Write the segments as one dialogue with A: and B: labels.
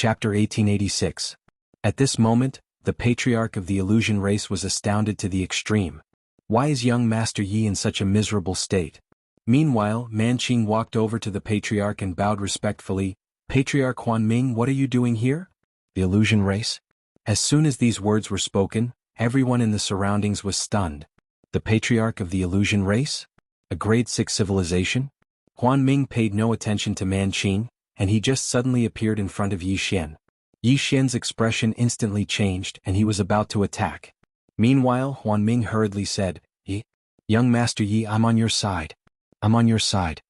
A: Chapter 1886. At this moment, the patriarch of the illusion race was astounded to the extreme. Why is young Master Yi in such a miserable state? Meanwhile, Manqing walked over to the patriarch and bowed respectfully. Patriarch Huanming, what are you doing here? The illusion race? As soon as these words were spoken, everyone in the surroundings was stunned. The patriarch of the illusion race? A grade 6 civilization? Huanming paid no attention to Manqing, and he just suddenly appeared in front of Yi Xian. Yi Xian's expression instantly changed and he was about to attack. Meanwhile, Huanming hurriedly said, Young Master Yi, I'm on your side. I'm on your side.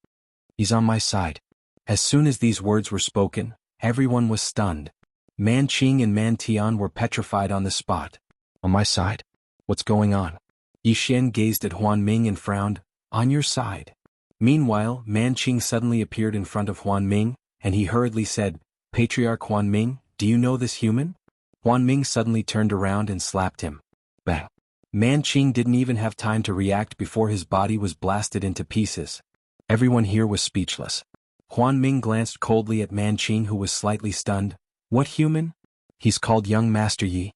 A: He's on my side. As soon as these words were spoken, everyone was stunned. Manqing and Mantian were petrified on the spot. On my side? What's going on? Yi Xian gazed at Huanming and frowned. On your side. Meanwhile, Manqing suddenly appeared in front of Huanming, and he hurriedly said, Patriarch Huanming, do you know this human? Huanming suddenly turned around and slapped him. Bang! Manqing didn't even have time to react before his body was blasted into pieces. Everyone here was speechless. Huanming glanced coldly at Manqing, who was slightly stunned. What human? He's called Young Master Yi.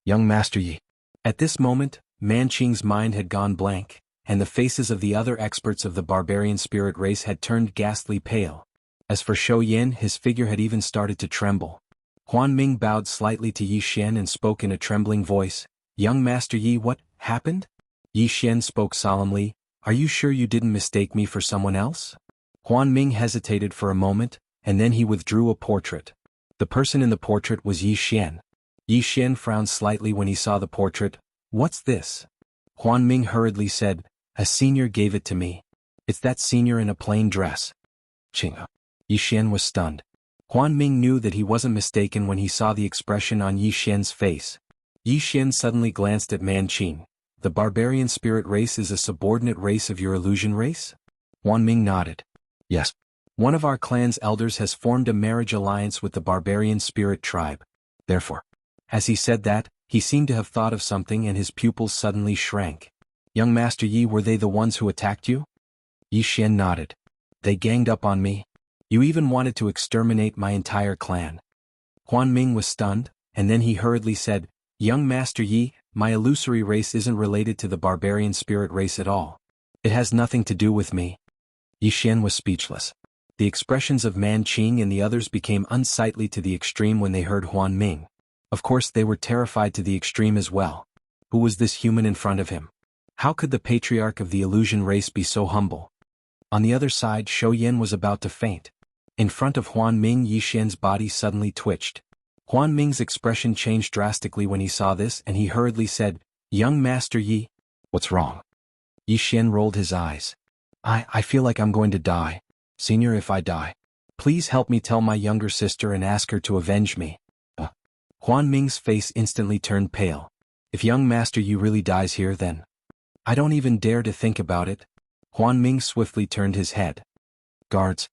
A: Young Master Yi. At this moment, Manqing's mind had gone blank, and the faces of the other experts of the barbarian spirit race had turned ghastly pale. As for Shou Yin, his figure had even started to tremble. Huanming bowed slightly to Yi Xian and spoke in a trembling voice. Young Master Yi, what happened? Yi Xian spoke solemnly. Are you sure you didn't mistake me for someone else? Huanming hesitated for a moment, and then he withdrew a portrait. The person in the portrait was Yi Xian. Yi Xian frowned slightly when he saw the portrait. What's this? Huanming hurriedly said, A senior gave it to me. It's that senior in a plain dress. Chinga. Yi Xian was stunned. Huanming knew that he wasn't mistaken when he saw the expression on Yi Xian's face. Yi Xian suddenly glanced at Manqing. The barbarian spirit race is a subordinate race of your illusion race? Huanming nodded. Yes. One of our clan's elders has formed a marriage alliance with the barbarian spirit tribe. Therefore. As he said that, he seemed to have thought of something and his pupils suddenly shrank. Young Master Yi, were they the ones who attacked you? Yi Xian nodded. They ganged up on me. You even wanted to exterminate my entire clan. Huanming was stunned, and then he hurriedly said, Young Master Yi, my illusory race isn't related to the barbarian spirit race at all. It has nothing to do with me. Yi Xian was speechless. The expressions of Manqing and the others became unsightly to the extreme when they heard Huanming. Of course they were terrified to the extreme as well. Who was this human in front of him? How could the patriarch of the illusion race be so humble? On the other side, Shou Yin was about to faint. In front of Huanming, Yi Xian's body suddenly twitched. Huanming's expression changed drastically when he saw this and he hurriedly said, Young Master Yi, what's wrong? Yi Xian rolled his eyes. I feel like I'm going to die. Senior, if I die, please help me tell my younger sister and ask her to avenge me. Huanming's face instantly turned pale. If young Master Yi really dies here, then I don't even dare to think about it. Huanming swiftly turned his head. Guards.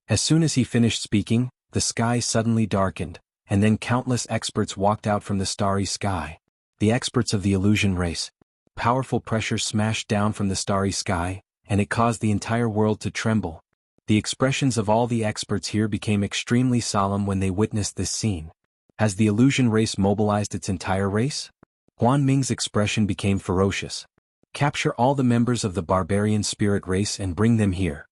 A: As soon as he finished speaking, the sky suddenly darkened, and then countless experts walked out from the starry sky. The experts of the illusion race. Powerful pressure smashed down from the starry sky, and it caused the entire world to tremble. The expressions of all the experts here became extremely solemn when they witnessed this scene. Has the illusion race mobilized its entire race? Huanming's expression became ferocious. Capture all the members of the barbarian spirit race and bring them here.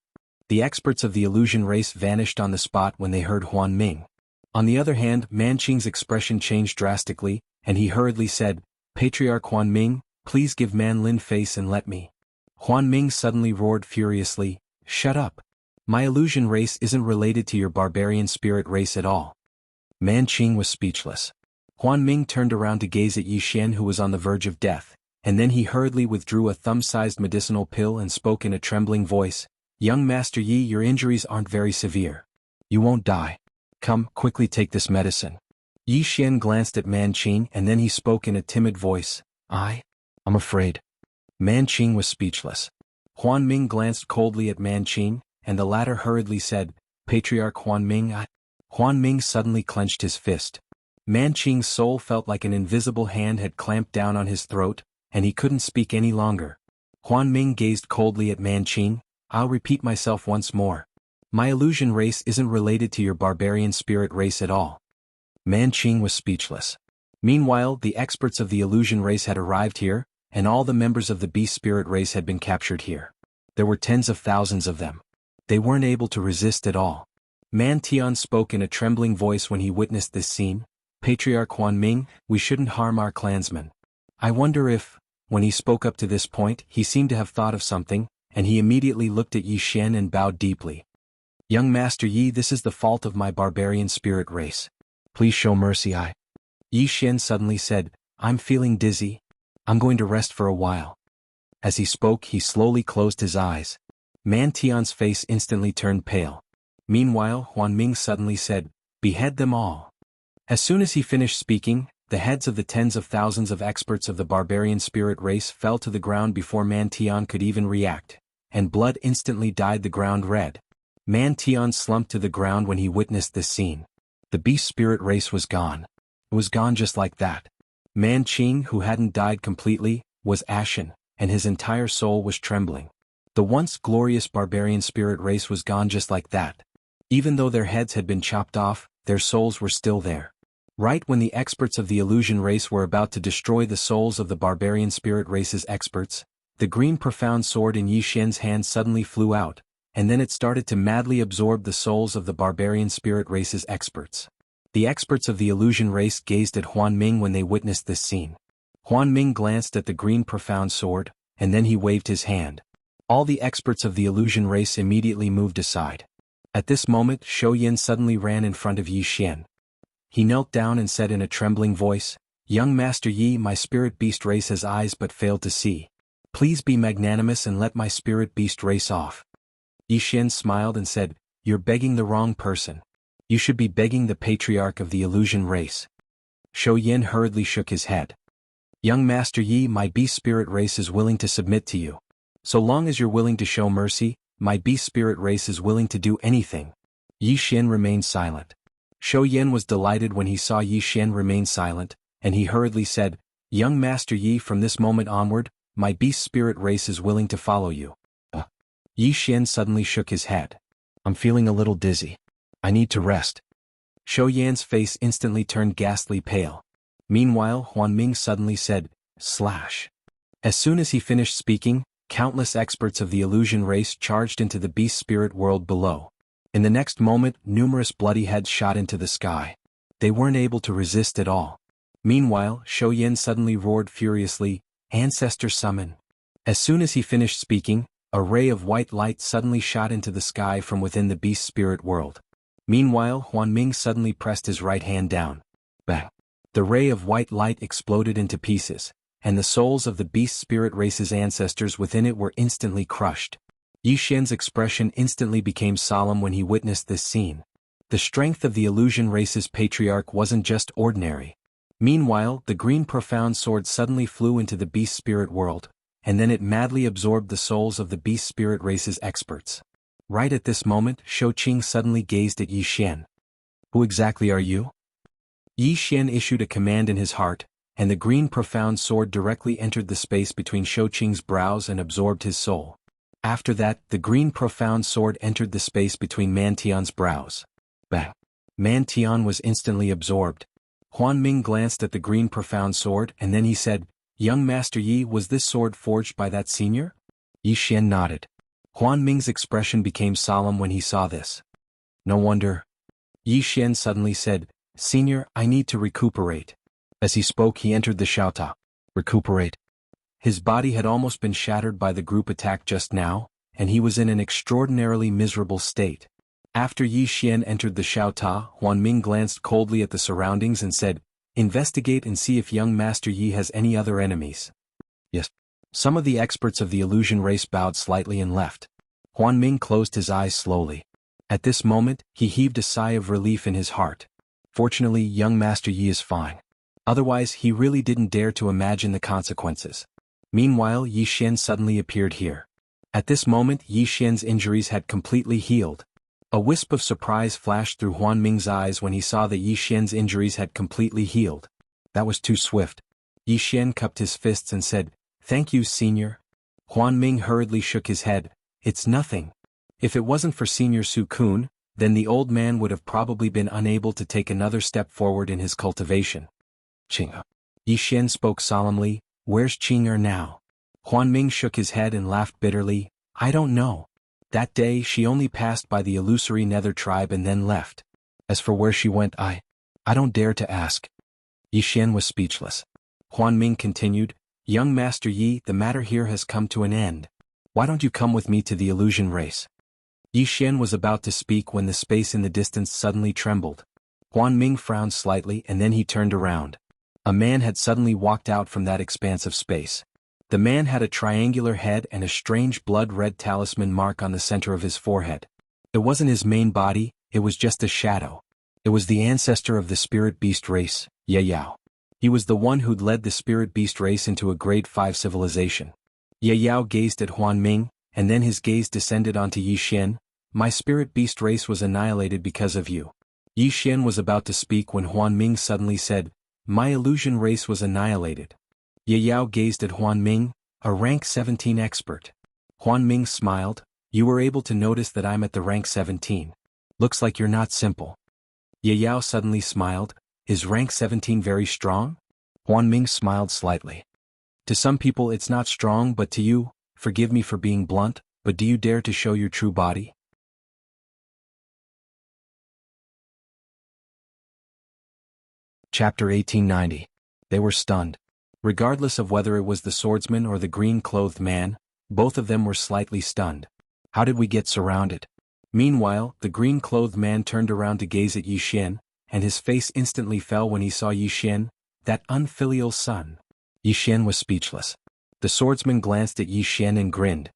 A: The experts of the illusion race vanished on the spot when they heard Huanming. On the other hand, Manqing's expression changed drastically, and he hurriedly said, Patriarch Huanming, please give Manlin face and let me. Huanming suddenly roared furiously, Shut up. My illusion race isn't related to your barbarian spirit race at all. Manqing was speechless. Huanming turned around to gaze at Yi Xian, who was on the verge of death, and then he hurriedly withdrew a thumb-sized medicinal pill and spoke in a trembling voice, Young Master Yi, your injuries aren't very severe. You won't die. Come, quickly take this medicine. Yi Xian glanced at Manqing and then he spoke in a timid voice, I'm afraid. Manqing was speechless. Huanming glanced coldly at Manqing, and the latter hurriedly said, Patriarch Huanming, Huanming suddenly clenched his fist. Manqing's soul felt like an invisible hand had clamped down on his throat, and he couldn't speak any longer. Huanming gazed coldly at Manqing. I'll repeat myself once more. My illusion race isn't related to your barbarian spirit race at all. Manqing was speechless. Meanwhile, the experts of the illusion race had arrived here, and all the members of the beast spirit race had been captured here. There were tens of thousands of them. They weren't able to resist at all. Man Tian spoke in a trembling voice when he witnessed this scene. Patriarch Huanming, we shouldn't harm our clansmen. I wonder if, when he spoke up to this point, he seemed to have thought of something, and he immediately looked at Yi Xian and bowed deeply. Young Master Yi, this is the fault of my barbarian spirit race. Please show mercy. Yi Xian suddenly said, I'm feeling dizzy. I'm going to rest for a while. As he spoke, he slowly closed his eyes. Man Tian's face instantly turned pale. Meanwhile, Huanming suddenly said, behead them all. As soon as he finished speaking, the heads of the tens of thousands of experts of the barbarian spirit race fell to the ground before Man Tian could even react, and blood instantly dyed the ground red. Man Tian slumped to the ground when he witnessed this scene. The beast spirit race was gone. It was gone just like that. Man Qing, who hadn't died completely, was ashen, and his entire soul was trembling. The once glorious barbarian spirit race was gone just like that. Even though their heads had been chopped off, their souls were still there. Right when the experts of the illusion race were about to destroy the souls of the barbarian spirit race's experts, the green profound sword in Yi Xian's hand suddenly flew out, and then it started to madly absorb the souls of the barbarian spirit race's experts. The experts of the illusion race gazed at Huanming when they witnessed this scene. Huanming glanced at the green profound sword, and then he waved his hand. All the experts of the illusion race immediately moved aside. At this moment, Shou Yin suddenly ran in front of Yi Xian. He knelt down and said in a trembling voice, Young Master Yi, my spirit beast race has eyes but failed to see. Please be magnanimous and let my spirit beast race off. Yi Xian smiled and said, You're begging the wrong person. You should be begging the patriarch of the illusion race. Shou Yin hurriedly shook his head. Young Master Yi, my beast spirit race is willing to submit to you. So long as you're willing to show mercy, my beast spirit race is willing to do anything. Yi Xian remained silent. Shou Yin was delighted when he saw Yi Xian remain silent, and he hurriedly said, Young Master Yi, from this moment onward, my beast spirit race is willing to follow you. Yi Xian suddenly shook his head. I'm feeling a little dizzy. I need to rest. Shou Yan's face instantly turned ghastly pale. Meanwhile, Huanming suddenly said, Slash. As soon as he finished speaking, countless experts of the illusion race charged into the beast spirit world below. In the next moment, numerous bloody heads shot into the sky. They weren't able to resist at all. Meanwhile, Shou Yin suddenly roared furiously, Ancestor summon. As soon as he finished speaking, a ray of white light suddenly shot into the sky from within the beast spirit world. Meanwhile, Huanming suddenly pressed his right hand down. Bang! The ray of white light exploded into pieces, and the souls of the beast spirit race's ancestors within it were instantly crushed. Yi Xian's expression instantly became solemn when he witnessed this scene. The strength of the illusion race's patriarch wasn't just ordinary. Meanwhile, the green profound sword suddenly flew into the beast spirit world, and then it madly absorbed the souls of the beast spirit race's experts. Right at this moment, Shou Qing suddenly gazed at Yi Xian. Who exactly are you? Yi Xian issued a command in his heart, and the green profound sword directly entered the space between Shou Qing's brows and absorbed his soul. After that, the green profound sword entered the space between Man Tian's brows. Bang! Man Tian was instantly absorbed. Huanming glanced at the green profound sword and then he said, Young Master Yi, was this sword forged by that senior? Yi Xian nodded. Huanming's expression became solemn when he saw this. No wonder. Yi Xian suddenly said, Senior, I need to recuperate. As he spoke, he entered the Xiaota. Recuperate. His body had almost been shattered by the group attack just now, and he was in an extraordinarily miserable state. After Yi Xian entered the Xiaota, Huanming glanced coldly at the surroundings and said, Investigate and see if young Master Yi has any other enemies. Yes. Some of the experts of the illusion race bowed slightly and left. Huanming closed his eyes slowly. At this moment, he heaved a sigh of relief in his heart. Fortunately, young Master Yi is fine. Otherwise, he really didn't dare to imagine the consequences. Meanwhile, Yi Xian suddenly appeared here. At this moment, Yi Xian's injuries had completely healed. A wisp of surprise flashed through Huanming's eyes when he saw that Yi Xian's injuries had completely healed. That was too swift. Yi Xian cupped his fists and said, Thank you, Senior. Huanming hurriedly shook his head. It's nothing. If it wasn't for Senior Su Kun, then the old man would have probably been unable to take another step forward in his cultivation. Qing'er. Yi Xian spoke solemnly, "Where's Qing'er now?" Huan Ming shook his head and laughed bitterly, "I don't know. That day she only passed by the illusory Nether tribe and then left. As for where she went, I don't dare to ask." Yi Xian was speechless. Huan Ming continued, "Young Master Yi, the matter here has come to an end. Why don't you come with me to the illusion race?" Yi Xian was about to speak when the space in the distance suddenly trembled. Huan Ming frowned slightly and then he turned around. A man had suddenly walked out from that expanse of space. The man had a triangular head and a strange blood-red talisman mark on the center of his forehead. It wasn't his main body, it was just a shadow. It was the ancestor of the spirit beast race, Ye Yao. He was the one who'd led the spirit beast race into a grade 5 civilization. Ye Yao gazed at Huan Ming, and then his gaze descended onto Yi Xian. "My spirit beast race was annihilated because of you." Yi Xian was about to speak when Huan Ming suddenly said, "My illusion race was annihilated." Ye Yao gazed at Huan Ming, a rank 17 expert. Huan Ming smiled, "You were able to notice that I'm at the rank 17. Looks like you're not simple." Ye Yao suddenly smiled, "Is rank 17 very strong?" Huan Ming smiled slightly. "To some people it's not strong, but to you, forgive me for being blunt, but do you dare to show your true body?" Chapter 1890. They were stunned. Regardless of whether it was the swordsman or the green-clothed man, both of them were slightly stunned. "How did we get surrounded?" Meanwhile, the green-clothed man turned around to gaze at Yi Xian, and his face instantly fell when he saw Yi Xian, that unfilial son. Yi Xian was speechless. The swordsman glanced at Yi Xian and grinned.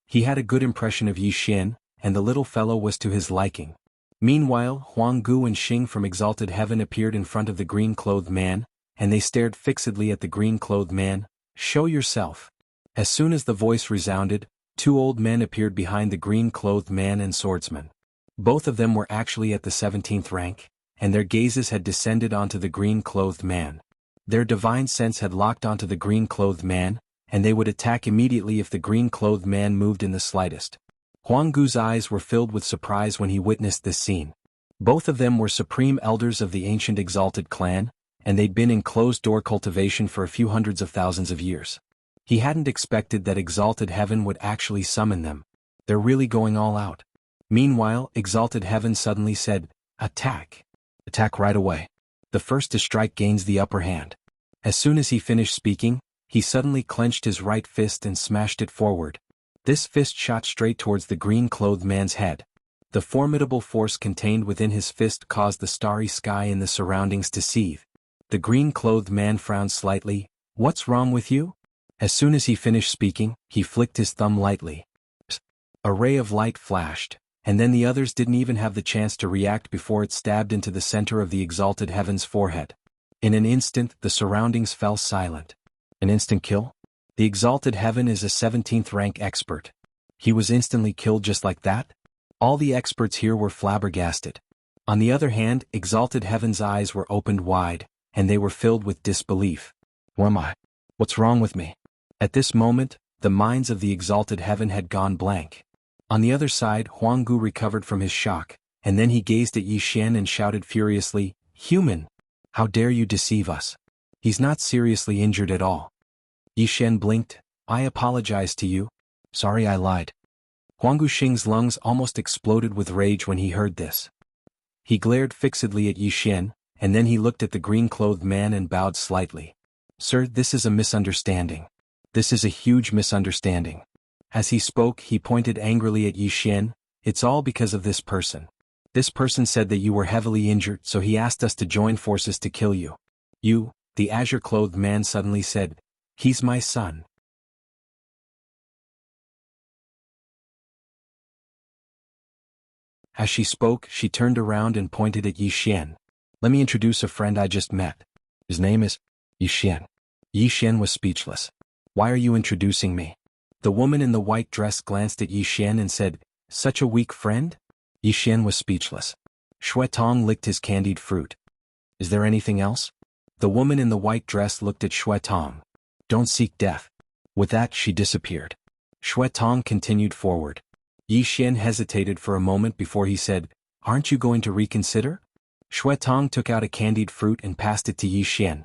A: He had a good impression of Yi Xian, and the little fellow was to his liking. Meanwhile, Huang Gu and Xing from Exalted Heaven appeared in front of the green-clothed man, and they stared fixedly at the green-clothed man. "Show yourself." As soon as the voice resounded, two old men appeared behind the green-clothed man and swordsman. Both of them were actually at the 17th rank, and their gazes had descended onto the green-clothed man. Their divine sense had locked onto the green-clothed man, and they would attack immediately if the green-clothed man moved in the slightest. Huang Gu's eyes were filled with surprise when he witnessed this scene. Both of them were supreme elders of the ancient Exalted clan, and they'd been in closed-door cultivation for a few hundreds of thousands of years. He hadn't expected that Exalted Heaven would actually summon them. They're really going all out. Meanwhile, Exalted Heaven suddenly said, "Attack. Attack right away. The first to strike gains the upper hand." As soon as he finished speaking, he suddenly clenched his right fist and smashed it forward. This fist shot straight towards the green-clothed man's head. The formidable force contained within his fist caused the starry sky in the surroundings to seethe. The green-clothed man frowned slightly. "What's wrong with you?" As soon as he finished speaking, he flicked his thumb lightly. A ray of light flashed, and then the others didn't even have the chance to react before it stabbed into the center of the Exalted Heaven's forehead. In an instant, the surroundings fell silent. An instant kill? The Exalted Heaven is a 17th rank expert. He was instantly killed just like that? All the experts here were flabbergasted. On the other hand, Exalted Heaven's eyes were opened wide, and they were filled with disbelief. "Who am I? What's wrong with me?" At this moment, the minds of the Exalted Heaven had gone blank. On the other side, Huang Gu recovered from his shock, and then he gazed at Yi Xian and shouted furiously, "Human! How dare you deceive us? He's not seriously injured at all." Yi Xian blinked. "I apologize to you. Sorry I lied." Huang Gu Xing's lungs almost exploded with rage when he heard this. He glared fixedly at Yi Xian, and then he looked at the green-clothed man and bowed slightly. "Sir, this is a misunderstanding. This is a huge misunderstanding." As he spoke, he pointed angrily at Yi Xian. "It's all because of this person. This person said that you were heavily injured, so he asked us to join forces to kill you." "You," the azure-clothed man suddenly said. "He's my son." As she spoke, she turned around and pointed at Yi Xian. "Let me introduce a friend I just met. His name is Yi Xian." Yi Xian was speechless. "Why are you introducing me?" The woman in the white dress glanced at Yi Xian and said, "Such a weak friend?" Yi Xian was speechless. Shui Tong licked his candied fruit. "Is there anything else?" The woman in the white dress looked at Shui Tong. "Don't seek death." With that, she disappeared. Shui Tong continued forward. Yi Xian hesitated for a moment before he said, Aren't you going to reconsider? Shui Tong took out a candied fruit and passed it to Yi Xian.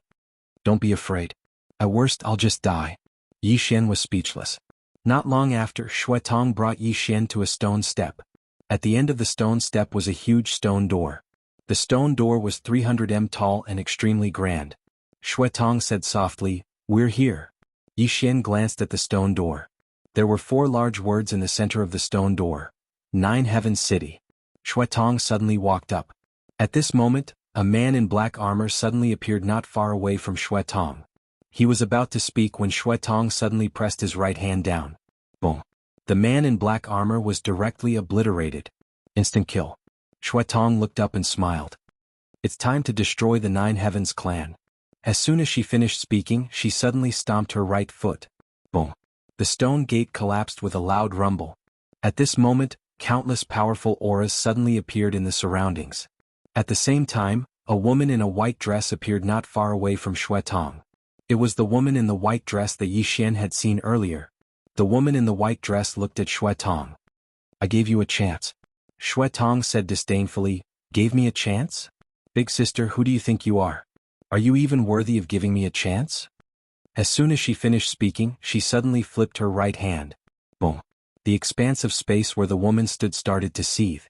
A: Don't be afraid. At worst I'll just die. Yi Xian was speechless. Not long after, Shui Tong brought Yi Xian to a stone step. At the end of the stone step was a huge stone door. The stone door was 300 m tall and extremely grand. Shui Tong said softly, "We're here." Yi Xian glanced at the stone door. There were 4 large words in the center of the stone door. 9 Heavens City. Shui Tong suddenly walked up. At this moment, a man in black armor suddenly appeared not far away from Shui Tong. He was about to speak when Shui Tong suddenly pressed his right hand down. Boom. The man in black armor was directly obliterated. Instant kill. Shui Tong looked up and smiled. It's time to destroy the 9 Heavens clan. As soon as she finished speaking, she suddenly stomped her right foot. Boom. The stone gate collapsed with a loud rumble. At this moment, countless powerful auras suddenly appeared in the surroundings. At the same time, a woman in a white dress appeared not far away from Shui Tong. It was the woman in the white dress that Yi Xian had seen earlier. The woman in the white dress looked at Shui Tong. I gave you a chance. Shui Tong said disdainfully, Gave me a chance? Big sister, who do you think you are? Are you even worthy of giving me a chance? As soon as she finished speaking, she suddenly flipped her right hand. Boom. The expanse of space where the woman stood started to seethe.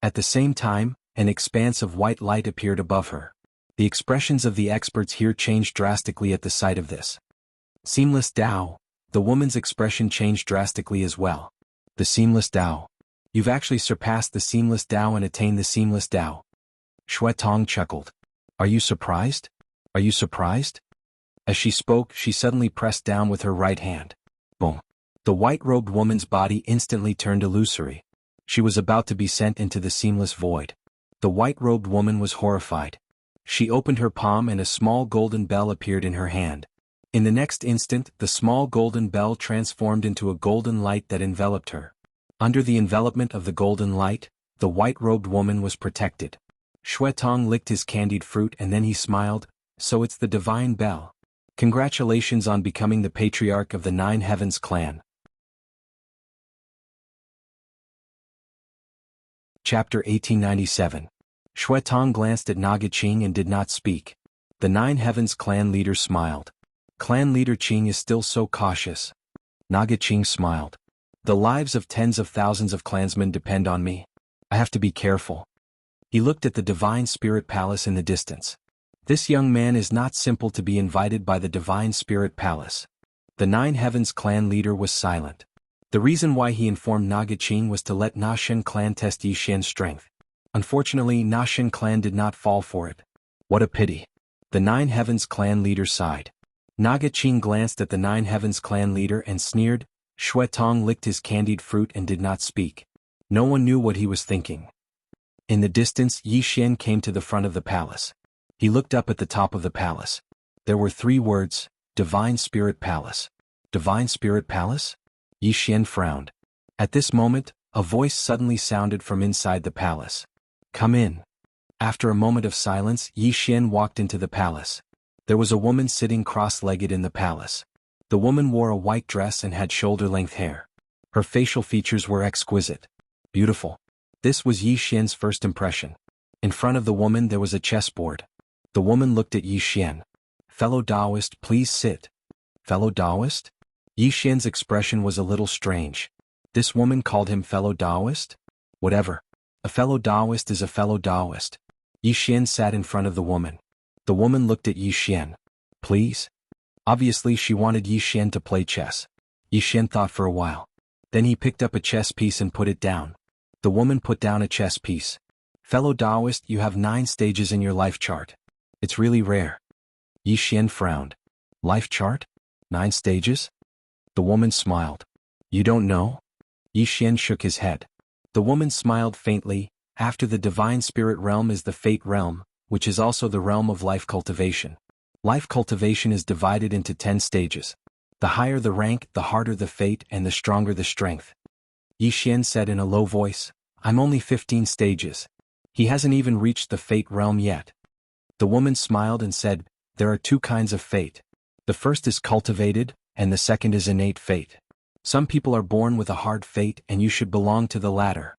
A: At the same time, an expanse of white light appeared above her. The expressions of the experts here changed drastically at the sight of this. Seamless Tao. The woman's expression changed drastically as well. The Seamless Tao. You've actually surpassed the Seamless Tao and attained the Seamless Tao. Shui Tong chuckled. Are you surprised? Are you surprised? As she spoke, she suddenly pressed down with her right hand. Boom. The white-robed woman's body instantly turned illusory. She was about to be sent into the seamless void. The white-robed woman was horrified. She opened her palm and a small golden bell appeared in her hand. In the next instant, the small golden bell transformed into a golden light that enveloped her. Under the envelopment of the golden light, the white-robed woman was protected. Shui Tong licked his candied fruit and then he smiled, so it's the divine bell. Congratulations on becoming the patriarch of the 9 Heavens clan. Chapter 1897. Shui Tong glanced at Naga Qing and did not speak. The 9 Heavens clan leader smiled. Clan leader Qing is still so cautious. Naga Qing smiled. The lives of tens of thousands of clansmen depend on me. I have to be careful. He looked at the Divine Spirit Palace in the distance. This young man is not simple to be invited by the Divine Spirit Palace. The 9 Heavens clan leader was silent. The reason why he informed Naga Qing was to let Nashen clan test Yi Xian's strength. Unfortunately, Nashen clan did not fall for it. What a pity. The 9 Heavens clan leader sighed. Naga Qing glanced at the 9 Heavens clan leader and sneered. Shui Tong licked his candied fruit and did not speak. No one knew what he was thinking. In the distance, Yi Xian came to the front of the palace. He looked up at the top of the palace. There were 3 words, Divine Spirit Palace. Divine Spirit Palace? Yi Xian frowned. At this moment, a voice suddenly sounded from inside the palace. Come in. After a moment of silence, Yi Xian walked into the palace. There was a woman sitting cross-legged in the palace. The woman wore a white dress and had shoulder-length hair. Her facial features were exquisite. Beautiful. This was Yi Xian's first impression. In front of the woman there was a chessboard. The woman looked at Yi Xian. Fellow Taoist, please sit. Fellow Taoist? Yi Xian's expression was a little strange. This woman called him fellow Taoist? Whatever. A fellow Taoist is a fellow Taoist. Yi Xian sat in front of the woman. The woman looked at Yi Xian. Please? Obviously she wanted Yi Xian to play chess. Yi Xian thought for a while. Then he picked up a chess piece and put it down. The woman put down a chess piece. Fellow Taoist, you have 9 stages in your life chart. It's really rare. Yi Xian frowned. Life chart? 9 stages? The woman smiled. You don't know? Yi Xian shook his head. The woman smiled faintly. After the Divine Spirit Realm is the Fate Realm, which is also the realm of life cultivation. Life cultivation is divided into 10 stages. The higher the rank, the harder the fate and the stronger the strength. Yi Xian said in a low voice, I'm only 15 stages. He hasn't even reached the Fate Realm yet. The woman smiled and said, there are 2 kinds of fate. The first is cultivated, and the second is innate fate. Some people are born with a hard fate and you should belong to the latter.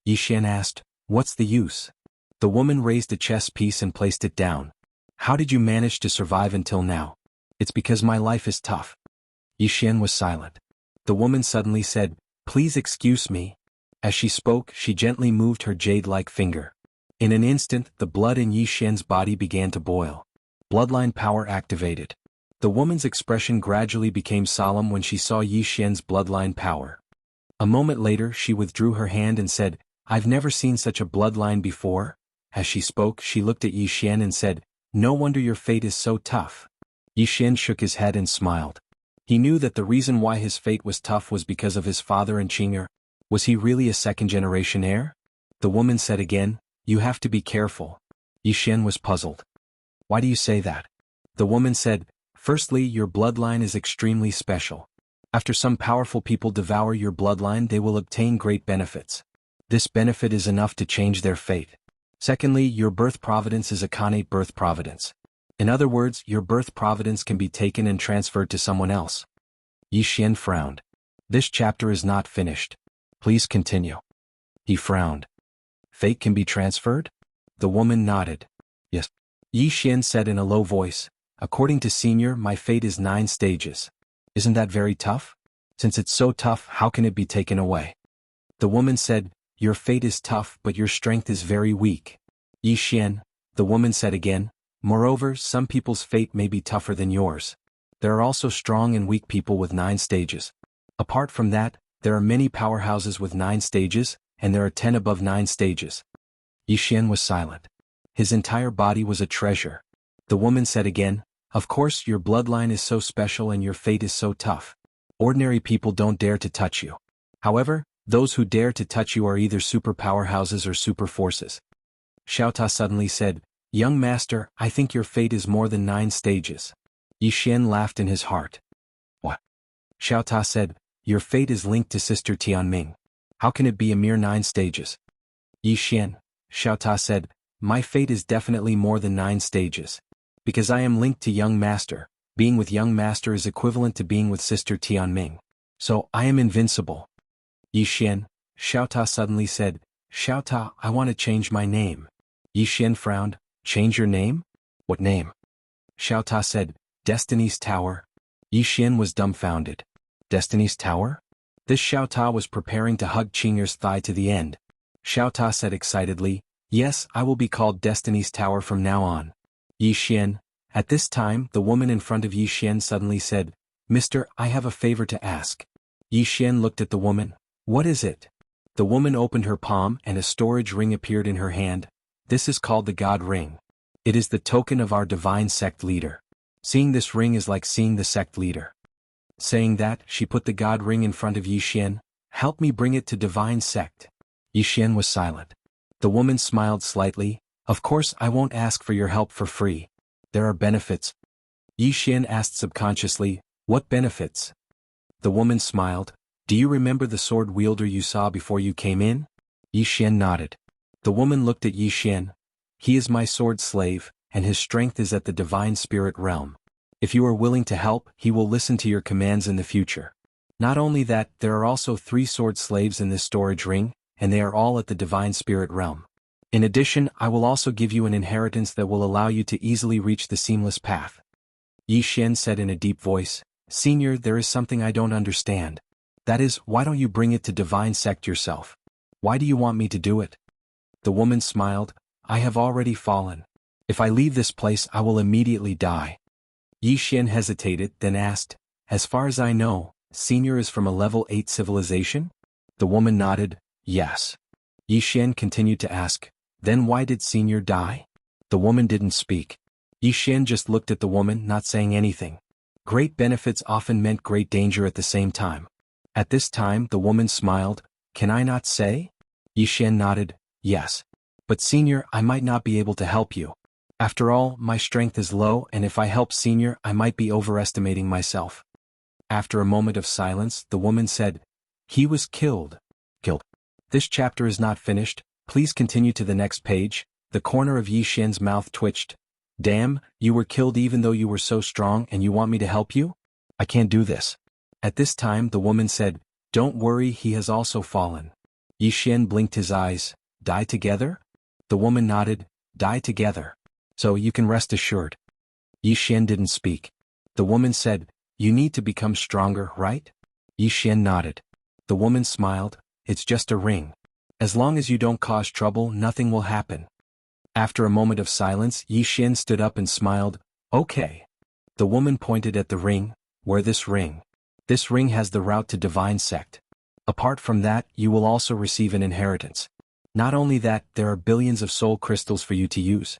A: Yi Xian asked, What's the use? The woman raised a chess piece and placed it down. How did you manage to survive until now? It's because my life is tough. Yixian was silent. The woman suddenly said, Please excuse me. As she spoke, she gently moved her jade-like finger. In an instant, the blood in Yixian's body began to boil. Bloodline power activated. The woman's expression gradually became solemn when she saw Yixian's bloodline power. A moment later, she withdrew her hand and said, I've never seen such a bloodline before. As she spoke, she looked at Yixian and said, No wonder your fate is so tough. Yixian shook his head and smiled. He knew that the reason why his fate was tough was because of his father and Qing'er. Was he really a second-generation heir? The woman said again, You have to be careful. Yixian was puzzled. Why do you say that? The woman said, Firstly, your bloodline is extremely special. After some powerful people devour your bloodline, they will obtain great benefits. This benefit is enough to change their fate. Secondly, your birth providence is a connate birth providence. In other words, your birth providence can be taken and transferred to someone else. Yixian frowned. This chapter is not finished. Please continue. He frowned. Fate can be transferred? The woman nodded. Yes. Yixian said in a low voice, According to Senior, my fate is 9 stages. Isn't that very tough? Since it's so tough, how can it be taken away? The woman said, Your fate is tough, but your strength is very weak. Yixian, the woman said again, Moreover, some people's fate may be tougher than yours. There are also strong and weak people with 9 stages. Apart from that, there are many powerhouses with 9 stages, and there are 10 above 9 stages. Yixian was silent. His entire body was a treasure. The woman said again, Of course your bloodline is so special and your fate is so tough. Ordinary people don't dare to touch you. However, those who dare to touch you are either super powerhouses or super forces. Xiaota suddenly said, Young master, I think your fate is more than 9 stages. Yixian laughed in his heart. What? Xiaota said, Your fate is linked to Sister Tianming. How can it be a mere 9 stages? Yixian, Xiaota said, My fate is definitely more than 9 stages. Because I am linked to Young Master, being with Young Master is equivalent to being with Sister Tianming. So, I am invincible. Yixian, Xiaota suddenly said, Xiaota, I want to change my name. Yixian frowned, Change your name? What name? Xiaota said, Destiny's Tower. Yixian was dumbfounded. Destiny's Tower? This Xiaota was preparing to hug Qing'er's thigh to the end. Xiaota said excitedly, Yes, I will be called Destiny's Tower from now on. Yixian. At this time, the woman in front of Yixian suddenly said, Mister, I have a favor to ask. Yixian looked at the woman. What is it? The woman opened her palm and a storage ring appeared in her hand. This is called the God Ring. It is the token of our divine sect leader. Seeing this ring is like seeing the sect leader. Saying that, she put the God Ring in front of Yixian. Help me bring it to divine sect. Yixian was silent. The woman smiled slightly. Of course I won't ask for your help for free. There are benefits. Yixian asked subconsciously, What benefits? The woman smiled. Do you remember the sword wielder you saw before you came in? Yixian nodded. The woman looked at Yixian. He is my sword slave, and his strength is at the divine spirit realm. If you are willing to help, he will listen to your commands in the future. Not only that, there are also 3 sword slaves in this storage ring, and they are all at the divine spirit realm. In addition, I will also give you an inheritance that will allow you to easily reach the seamless path. Yixian said in a deep voice, Senior, there is something I don't understand. That is, why don't you bring it to divine sect yourself? Why do you want me to do it? The woman smiled, I have already fallen. If I leave this place I will immediately die. Yixian hesitated, then asked, As far as I know, Senior is from a level 8 civilization? The woman nodded, Yes. Yixian continued to ask, Then why did Senior die? The woman didn't speak. Yixian just looked at the woman, not saying anything. Great benefits often meant great danger at the same time. At this time the woman smiled, Can I not say? Yixian nodded, Yes. But Senior, I might not be able to help you. After all, my strength is low and if I help Senior I might be overestimating myself. After a moment of silence, the woman said, He was killed. Killed. This chapter is not finished, please continue to the next page. The corner of Yixian's mouth twitched. Damn, you were killed even though you were so strong and you want me to help you? I can't do this. At this time the woman said, Don't worry, he has also fallen. Yixian blinked his eyes. Die together? The woman nodded, die together. So you can rest assured. Yi Xian didn't speak. The woman said, you need to become stronger, right? Yi Xian nodded. The woman smiled, it's just a ring. As long as you don't cause trouble, nothing will happen. After a moment of silence, Yi Xian stood up and smiled, okay. The woman pointed at the ring, wear this ring. This ring has the route to divine sect. Apart from that, you will also receive an inheritance. Not only that, there are billions of soul crystals for you to use.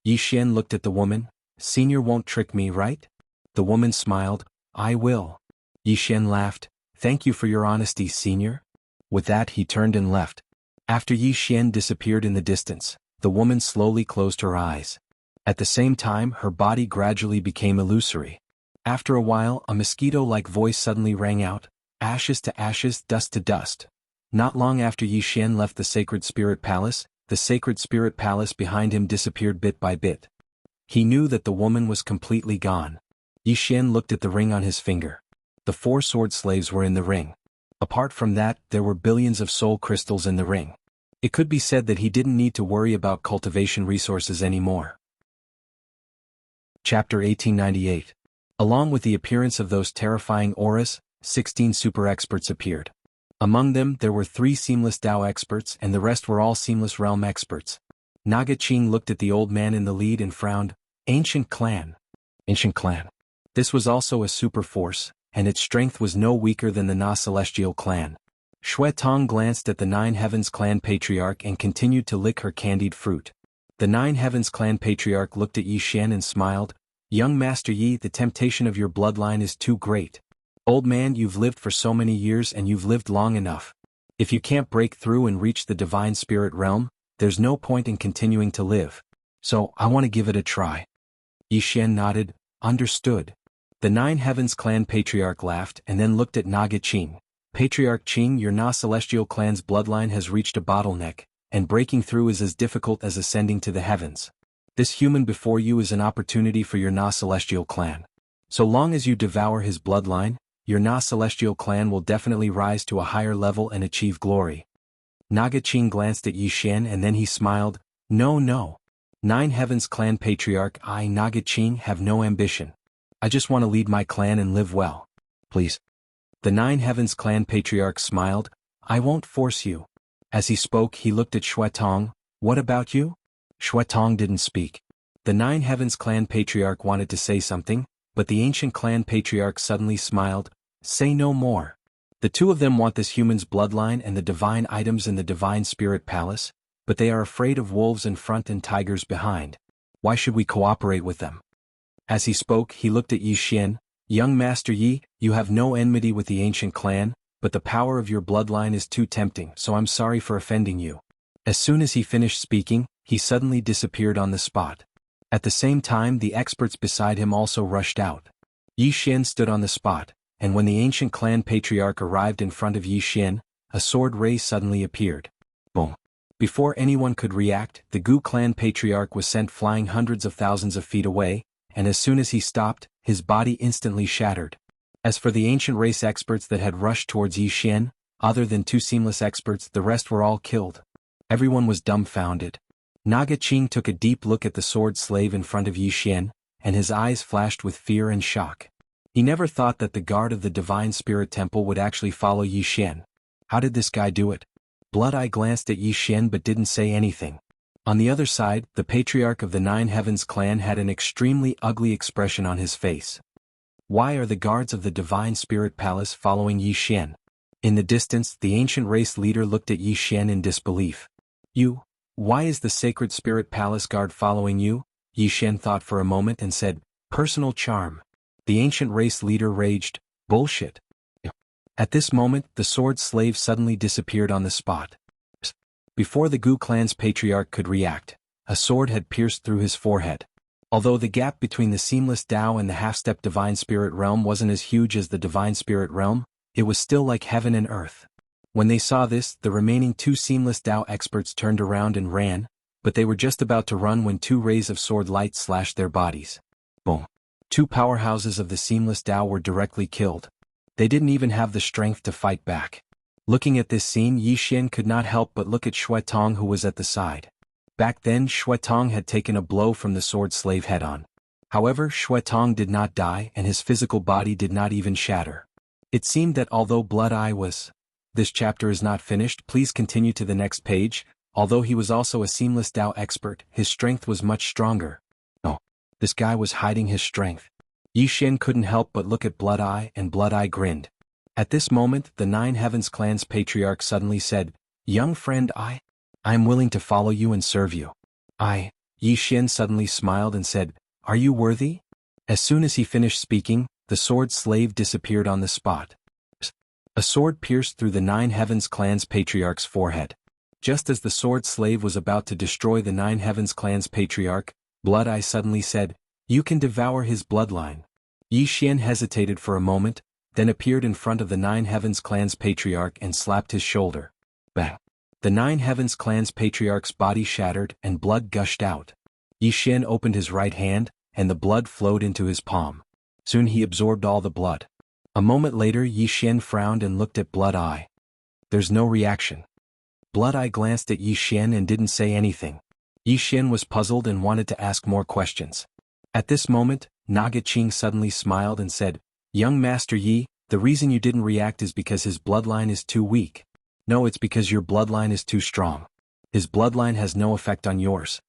A: Yi Xian looked at the woman, Senior won't trick me, right? The woman smiled, I will. Yi Xian laughed, thank you for your honesty, Senior. With that he turned and left. After Yi Xian disappeared in the distance, the woman slowly closed her eyes. At the same time, her body gradually became illusory. After a while, a mosquito-like voice suddenly rang out, ashes to ashes, dust to dust. Not long after Yi Xian left the Sacred Spirit Palace, the Sacred Spirit Palace behind him disappeared bit by bit. He knew that the woman was completely gone. Yi Xian looked at the ring on his finger. The 4 sword slaves were in the ring. Apart from that, there were billions of soul crystals in the ring. It could be said that he didn't need to worry about cultivation resources anymore. Chapter 1898. Along with the appearance of those terrifying auras, 16 super experts appeared. Among them there were 3 seamless Dao experts and the rest were all seamless realm experts. Naga Qing looked at the old man in the lead and frowned, Ancient Clan. Ancient Clan. This was also a super force, and its strength was no weaker than the Na Celestial Clan. Xue Tong glanced at the Nine Heavens Clan Patriarch and continued to lick her candied fruit. The Nine Heavens Clan Patriarch looked at Yi Xian and smiled, Young Master Yi, the temptation of your bloodline is too great. Old man, you've lived for so many years and you've lived long enough. If you can't break through and reach the divine spirit realm, there's no point in continuing to live. So, I want to give it a try. Yi Xian nodded, understood. The Nine Heavens Clan Patriarch laughed and then looked at Naga Qing. Patriarch Qing, your Na Celestial Clan's bloodline has reached a bottleneck, and breaking through is as difficult as ascending to the heavens. This human before you is an opportunity for your Na Celestial Clan. So long as you devour his bloodline, your Na Celestial Clan will definitely rise to a higher level and achieve glory. Naga Qing glanced at Yi Xian and then he smiled, No. Nine Heavens Clan Patriarch, I, Naga Qing, have no ambition. I just want to lead my clan and live well. Please. The Nine Heavens Clan Patriarch smiled, I won't force you. As he spoke he looked at Xue Tong, what about you? Xue Tong didn't speak. The Nine Heavens Clan Patriarch wanted to say something, but the Ancient Clan Patriarch suddenly smiled, say no more. The two of them want this human's bloodline and the divine items in the Divine Spirit Palace, but they are afraid of wolves in front and tigers behind. Why should we cooperate with them? As he spoke he looked at Yi Xian, Young Master Yi, you have no enmity with the Ancient Clan, but the power of your bloodline is too tempting, so I'm sorry for offending you. As soon as he finished speaking, he suddenly disappeared on the spot. At the same time the experts beside him also rushed out. Yi Xian stood on the spot, and when the Ancient Clan Patriarch arrived in front of Yi Xian, a sword ray suddenly appeared. Boom. Before anyone could react, the Gu Clan Patriarch was sent flying hundreds of thousands of feet away, and as soon as he stopped, his body instantly shattered. As for the ancient race experts that had rushed towards Yi Xian, other than 2 seamless experts, the rest were all killed. Everyone was dumbfounded. Naga Qing took a deep look at the sword slave in front of Yi Xian, and his eyes flashed with fear and shock. He never thought that the guard of the Divine Spirit Temple would actually follow Yi Xian. How did this guy do it? Blood Eye glanced at Yi Xian but didn't say anything. On the other side, the Patriarch of the Nine Heavens Clan had an extremely ugly expression on his face. Why are the guards of the Divine Spirit Palace following Yi Xian? In the distance, the ancient race leader looked at Yi Xian in disbelief. Why is the Sacred Spirit Palace guard following you? Yi Xian thought for a moment and said, personal charm. The ancient race leader raged, bullshit. At this moment, the sword slave suddenly disappeared on the spot. Before the Gu Clan's Patriarch could react, a sword had pierced through his forehead. Although the gap between the seamless Dao and the half-step Divine Spirit Realm wasn't as huge as the Divine Spirit Realm, it was still like heaven and earth. When they saw this, the remaining 2 seamless Dao experts turned around and ran, but they were just about to run when 2 rays of sword light slashed their bodies. Boom. 2 powerhouses of the seamless Dao were directly killed. They didn't even have the strength to fight back. Looking at this scene, Yi Xian could not help but look at Shui Tong, who was at the side. Back then, Shui Tong had taken a blow from the sword slave head-on. However, Shui Tong did not die and his physical body did not even shatter. It seemed that although Blood Eye was... This chapter is not finished, please continue to the next page. Although he was also a seamless Dao expert, his strength was much stronger. Oh, this guy was hiding his strength. Yi Xian couldn't help but look at Blood Eye, and Blood Eye grinned. At this moment, the Nine Heavens clan's patriarch suddenly said, "Young friend, I am willing to follow you and serve you." Yi Xian suddenly smiled and said, "Are you worthy?" As soon as he finished speaking, the sword slave disappeared on the spot. A sword pierced through the Nine Heavens clan's patriarch's forehead. Just as the sword slave was about to destroy the Nine Heavens clan's patriarch, Blood Eye suddenly said, "You can devour his bloodline." Yi Xian hesitated for a moment, then appeared in front of the Nine Heavens clan's patriarch and slapped his shoulder. Bang! The Nine Heavens clan's patriarch's body shattered and blood gushed out. Yi Xian opened his right hand, and the blood flowed into his palm. Soon he absorbed all the blood. A moment later, Yi Xian frowned and looked at Blood Eye. There's no reaction. Blood Eye glanced at Yi Xian and didn't say anything. Yi Xian was puzzled and wanted to ask more questions. At this moment, Naga Qing suddenly smiled and said, "Young Master Yi, the reason you didn't react is because his bloodline is too weak. No, it's because your bloodline is too strong. His bloodline has no effect on yours."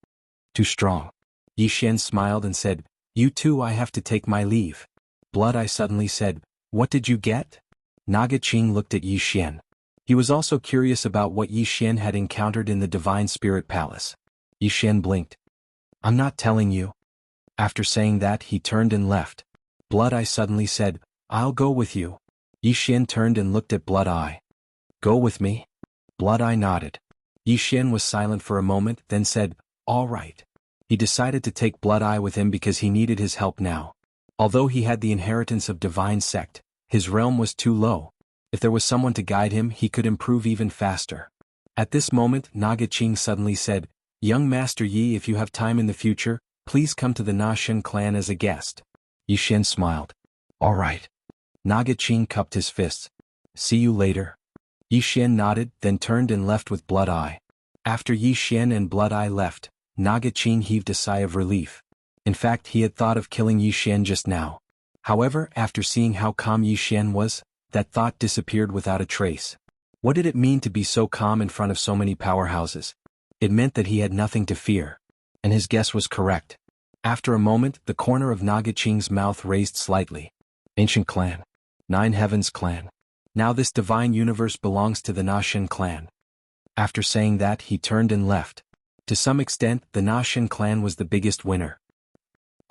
A: "Too strong." Yi Xian smiled and said, "You too, I have to take my leave." Blood Eye suddenly said, "What did you get?" Naga Qing looked at Yi Xian. He was also curious about what Yi Xian had encountered in the Divine Spirit Palace. Yi Xian blinked. "I'm not telling you." After saying that, he turned and left. Blood Eye suddenly said, "I'll go with you." Yi Xian turned and looked at Blood Eye. "Go with me?" Blood Eye nodded. Yi Xian was silent for a moment, then said, "All right." He decided to take Blood Eye with him because he needed his help now. Although he had the inheritance of Divine Sect, his realm was too low. If there was someone to guide him, he could improve even faster. At this moment, Naga Qing suddenly said, "Young Master Yi, if you have time in the future, please come to the Nashen clan as a guest." Yi Xian smiled. "All right." Naga Qing cupped his fists. "See you later." Yi Xian nodded, then turned and left with Blood Eye. After Yi Xian and Blood Eye left, Naga Qing heaved a sigh of relief. In fact, he had thought of killing Yi Xian just now. However, after seeing how calm Yi Xian was, that thought disappeared without a trace. What did it mean to be so calm in front of so many powerhouses? It meant that he had nothing to fear. And his guess was correct. After a moment, the corner of Naga Qing's mouth raised slightly. "Ancient clan. Nine Heavens clan. Now this divine universe belongs to the Nashen clan." After saying that, he turned and left. To some extent, the Nashen clan was the biggest winner.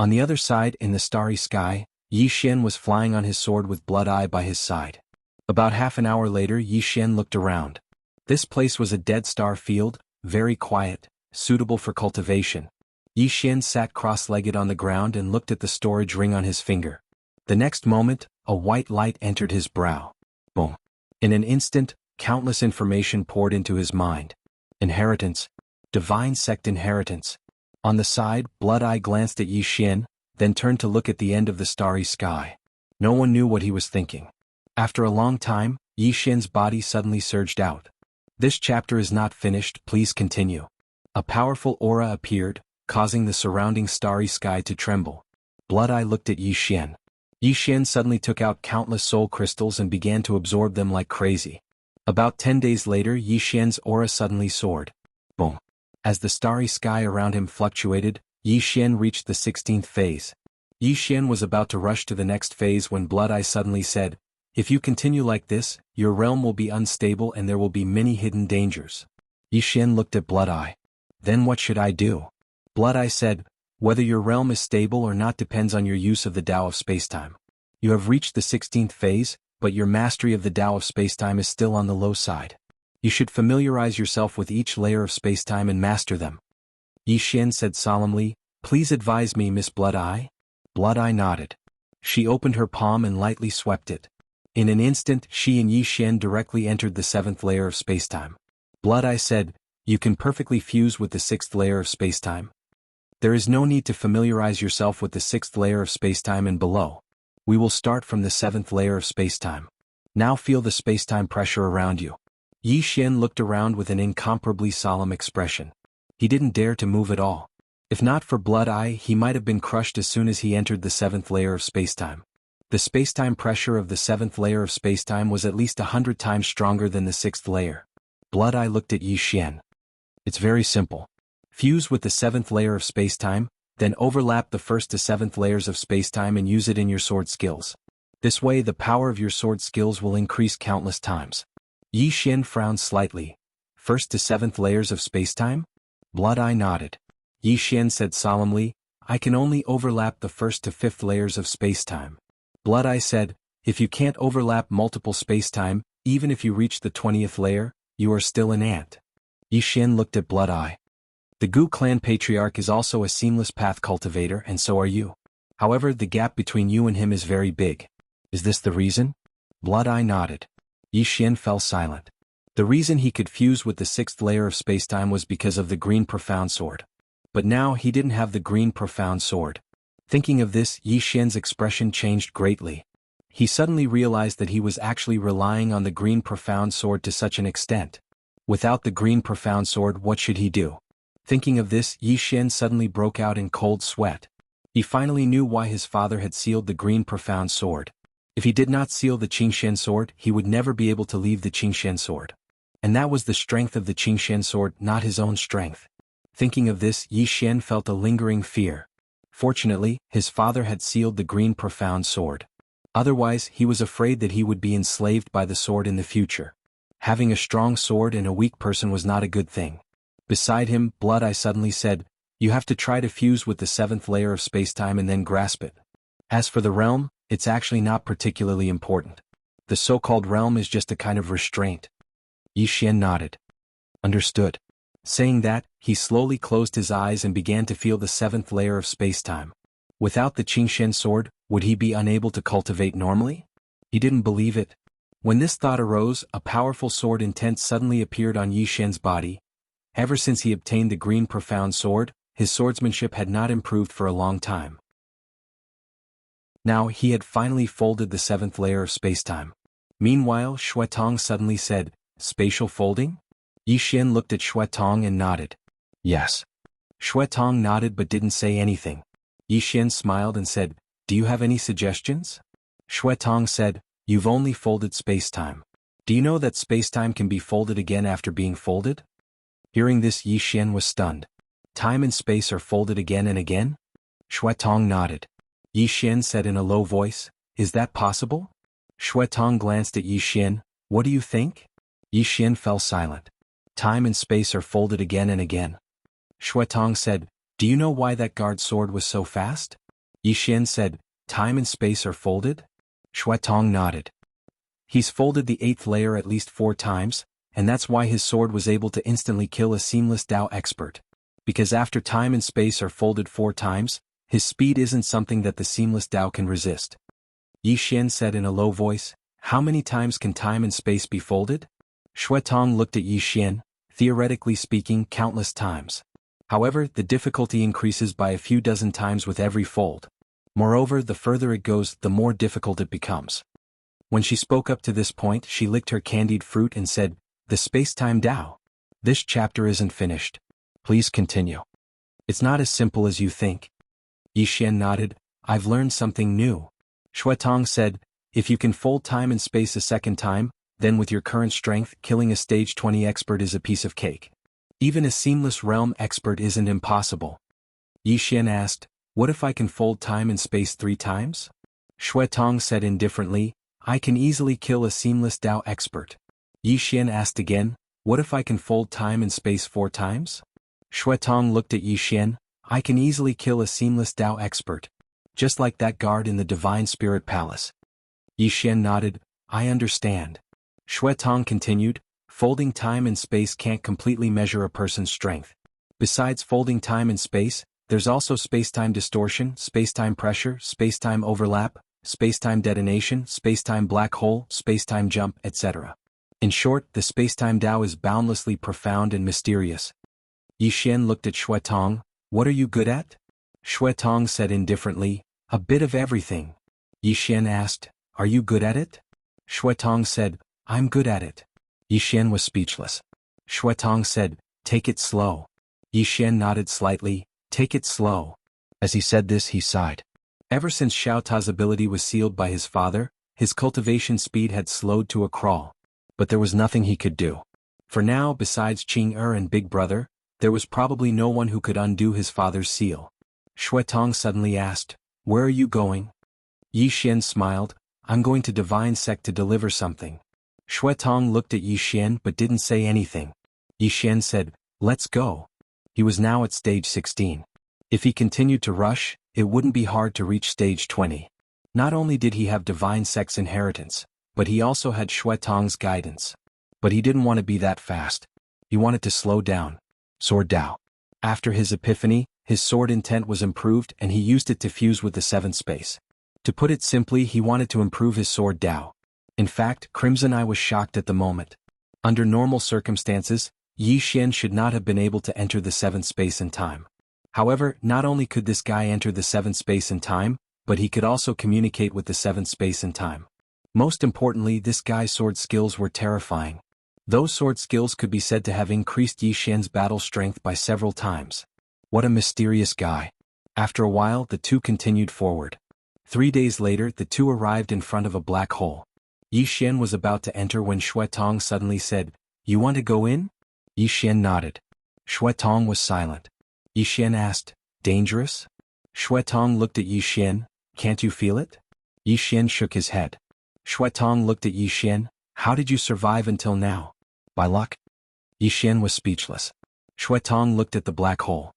A: On the other side, in the starry sky, Yi Xian was flying on his sword with Blood Eye by his side. About half an hour later, Yi Xian looked around. This place was a dead star field, very quiet, suitable for cultivation. Yi Xian sat cross-legged on the ground and looked at the storage ring on his finger. The next moment, a white light entered his brow. Boom. In an instant, countless information poured into his mind. Inheritance. Divine Sect inheritance. On the side, Blood Eye glanced at Yi Xian, then turned to look at the end of the starry sky. No one knew what he was thinking. After a long time, Yi Xian's body suddenly surged out. This chapter is not finished, please continue. A powerful aura appeared, causing the surrounding starry sky to tremble. Blood Eye looked at Yi Xian. Yi Xian suddenly took out countless soul crystals and began to absorb them like crazy. About 10 days later, Yi Xian's aura suddenly soared. Boom. As the starry sky around him fluctuated, Yi Xian reached the 16th phase. Yi Xian was about to rush to the next phase when Blood Eye suddenly said, "If you continue like this, your realm will be unstable and there will be many hidden dangers." Yi Xian looked at Blood Eye. "Then what should I do?" Blood Eye said, "Whether your realm is stable or not depends on your use of the Tao of spacetime. You have reached the 16th phase, but your mastery of the Tao of spacetime is still on the low side. You should familiarize yourself with each layer of spacetime and master them." Yi Xian said solemnly, "Please advise me, Miss Blood Eye." Blood Eye nodded. She opened her palm and lightly swept it. In an instant, she and Yi Xian directly entered the 7th layer of spacetime. Blood Eye said, "You can perfectly fuse with the 6th layer of spacetime. There is no need to familiarize yourself with the 6th layer of spacetime and below. We will start from the 7th layer of spacetime." Now feel the space-time pressure around you. Yi Xian looked around with an incomparably solemn expression. He didn't dare to move at all. If not for Blood Eye, he might have been crushed as soon as he entered the 7th layer of spacetime. The spacetime pressure of the 7th layer of spacetime was at least 100 times stronger than the 6th layer. Blood Eye looked at Yi Xian. It's very simple. Fuse with the 7th layer of spacetime, then overlap the 1st to 7th layers of spacetime and use it in your sword skills. This way the power of your sword skills will increase countless times. Yi Xian frowned slightly. 1st to 7th layers of spacetime? Blood Eye nodded. Yi Xian said solemnly, I can only overlap the 1st to 5th layers of spacetime. Blood Eye said, if you can't overlap multiple spacetime, even if you reach the 20th layer, you are still an ant. Yi Xian looked at Blood Eye. The Gu clan patriarch is also a seamless path cultivator, and so are you. However, the gap between you and him is very big. Is this the reason? Blood Eye nodded. Yi Xian fell silent. The reason he could fuse with the 6th layer of spacetime was because of the green profound sword. But now he didn't have the green profound sword. Thinking of this, Yi Xian's expression changed greatly. He suddenly realized that he was actually relying on the green profound sword to such an extent. Without the green profound sword, what should he do? Thinking of this, Yi Xian suddenly broke out in cold sweat. He finally knew why his father had sealed the green profound sword. If he did not seal the Qingshen sword, he would never be able to leave the Qingshen sword. And that was the strength of the Qingshen sword, not his own strength. Thinking of this, Yi Xian felt a lingering fear. Fortunately, his father had sealed the green profound sword. Otherwise, he was afraid that he would be enslaved by the sword in the future. Having a strong sword and a weak person was not a good thing. Beside him, Blood Eye suddenly said, you have to try to fuse with the 7th layer of spacetime and then grasp it. As for the realm, it's actually not particularly important. The so-called realm is just a kind of restraint. Yi Xian nodded. Understood. Saying that, he slowly closed his eyes and began to feel the 7th layer of spacetime. Without the Qingshen sword, would he be unable to cultivate normally? He didn't believe it. When this thought arose, a powerful sword intent suddenly appeared on Yi Xian's body. Ever since he obtained the green profound sword, his swordsmanship had not improved for a long time. Now he had finally folded the 7th layer of spacetime. Meanwhile, Xuetong suddenly said, spatial folding? Yi Xian looked at Xuetong and nodded. Yes. Xuetong nodded but didn't say anything. Yi Xian smiled and said, do you have any suggestions? Xuetong said, you've only folded spacetime. Do you know that spacetime can be folded again after being folded? Hearing this, Yi Xian was stunned. Time and space are folded again and again? Xuetong nodded. Yi Xian said in a low voice, is that possible? Xuetong glanced at Yi Xian, what do you think? Yi Xian fell silent. Time and space are folded again and again. Xuetong said, do you know why that guard sword was so fast? Yi Xian said, time and space are folded? Xuetong nodded. He's folded the 8th layer at least 4 times, and that's why his sword was able to instantly kill a seamless Dao expert. Because after time and space are folded 4 times, his speed isn't something that the seamless Dao can resist. Yi Xian said in a low voice, how many times can time and space be folded? Xuetong looked at Yi Xian, theoretically speaking, countless times. However, the difficulty increases by a few dozen times with every fold. Moreover, the further it goes, the more difficult it becomes. When she spoke up to this point, she licked her candied fruit and said, the space-time Dao. This chapter isn't finished. Please continue. It's not as simple as you think. Yi Xian nodded, I've learned something new. Xuetong said, if you can fold time and space a second time, then with your current strength, killing a stage 20 expert is a piece of cake. Even a seamless realm expert isn't impossible. Yi Xian asked, what if I can fold time and space 3 times? Xuetong said indifferently, I can easily kill a seamless Dao expert. Yi Xian asked again, what if I can fold time and space 4 times? Xuetong looked at Yi Xian, I can easily kill a seamless Dao expert. Just like that guard in the Divine Spirit Palace. Yi Xian nodded, I understand. Xuetong continued, folding time and space can't completely measure a person's strength. Besides folding time and space, there's also spacetime distortion, spacetime pressure, spacetime overlap, spacetime detonation, spacetime black hole, spacetime jump, etc. In short, the spacetime Dao is boundlessly profound and mysterious. Yi Xian looked at Xuetong, what are you good at? Xuetong said indifferently, a bit of everything. Yi Xian asked, are you good at it? Tong said, I'm good at it. Yi Xian was speechless. Tong said, take it slow. Yi Xian nodded slightly, take it slow. As he said this he sighed. Ever since Xiao Ta's ability was sealed by his father, his cultivation speed had slowed to a crawl. But there was nothing he could do. For now, besides Qing Er and Big Brother, there was probably no one who could undo his father's seal. Tong suddenly asked, where are you going? Yi Xian smiled, I'm going to Divine Sect to deliver something. Tong looked at Yi Xian but didn't say anything. Yi Xian said, let's go. He was now at stage 16. If he continued to rush, it wouldn't be hard to reach stage 20. Not only did he have Divine Sect's inheritance, but he also had Tong's guidance. But he didn't want to be that fast. He wanted to slow down. Sword Dao. After his epiphany, his sword intent was improved and he used it to fuse with the 7th space. To put it simply, he wanted to improve his sword Dao. In fact, Crimson Eye was shocked at the moment. Under normal circumstances, Yi Xian should not have been able to enter the 7th space in time. However, not only could this guy enter the 7th space in time, but he could also communicate with the 7th space in time. Most importantly, this guy's sword skills were terrifying. Those sword skills could be said to have increased Yi Xian's battle strength by several times. What a mysterious guy. After a while, the two continued forward. 3 days later, the two arrived in front of a black hole. Yi Xian was about to enter when Tong suddenly said, you want to go in? Yi Xian nodded. Tong was silent. Yi Xian asked, dangerous? Tong looked at Yi Xian, can't you feel it? Yi Xian shook his head. Tong looked at Yi Xian, how did you survive until now? By luck? Yi Xian was speechless. Tong looked at the black hole.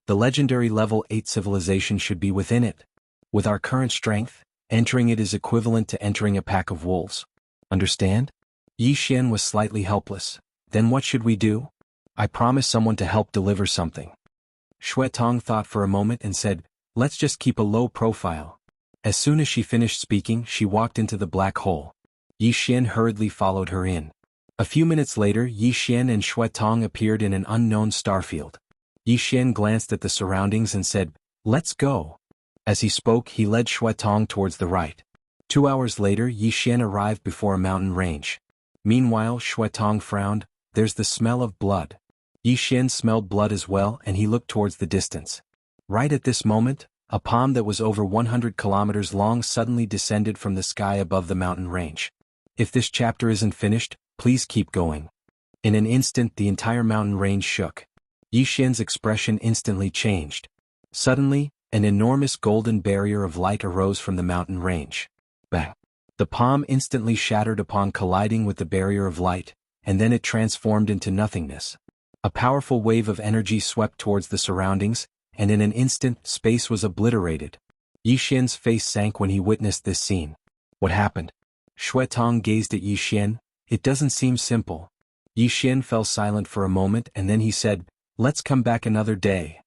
A: The legendary level 8 civilization should be within it. With our current strength, entering it is equivalent to entering a pack of wolves. Understand? Yi Xian was slightly helpless. Then what should we do? I promised someone to help deliver something. Tong thought for a moment and said, let's just keep a low profile. As soon as she finished speaking, she walked into the black hole. Yi Xian hurriedly followed her in. A few minutes later, Yi Xian and Tong appeared in an unknown starfield. Yi Xian glanced at the surroundings and said, let's go. As he spoke, he led Tong towards the right. 2 hours later, Yi Xian arrived before a mountain range. Meanwhile, Tong frowned, there's the smell of blood. Yi Xian smelled blood as well and he looked towards the distance. Right at this moment, a palm that was over 100 kilometers long suddenly descended from the sky above the mountain range. If this chapter isn't finished, please keep going. In an instant, the entire mountain range shook. Yi Xian's expression instantly changed. Suddenly, an enormous golden barrier of light arose from the mountain range. Bang! The palm instantly shattered upon colliding with the barrier of light, and then it transformed into nothingness. A powerful wave of energy swept towards the surroundings, and in an instant, space was obliterated. Yi Xian's face sank when he witnessed this scene. What happened? Tong gazed at Yi Xian. It doesn't seem simple. Yi Xian fell silent for a moment and then he said, let's come back another day.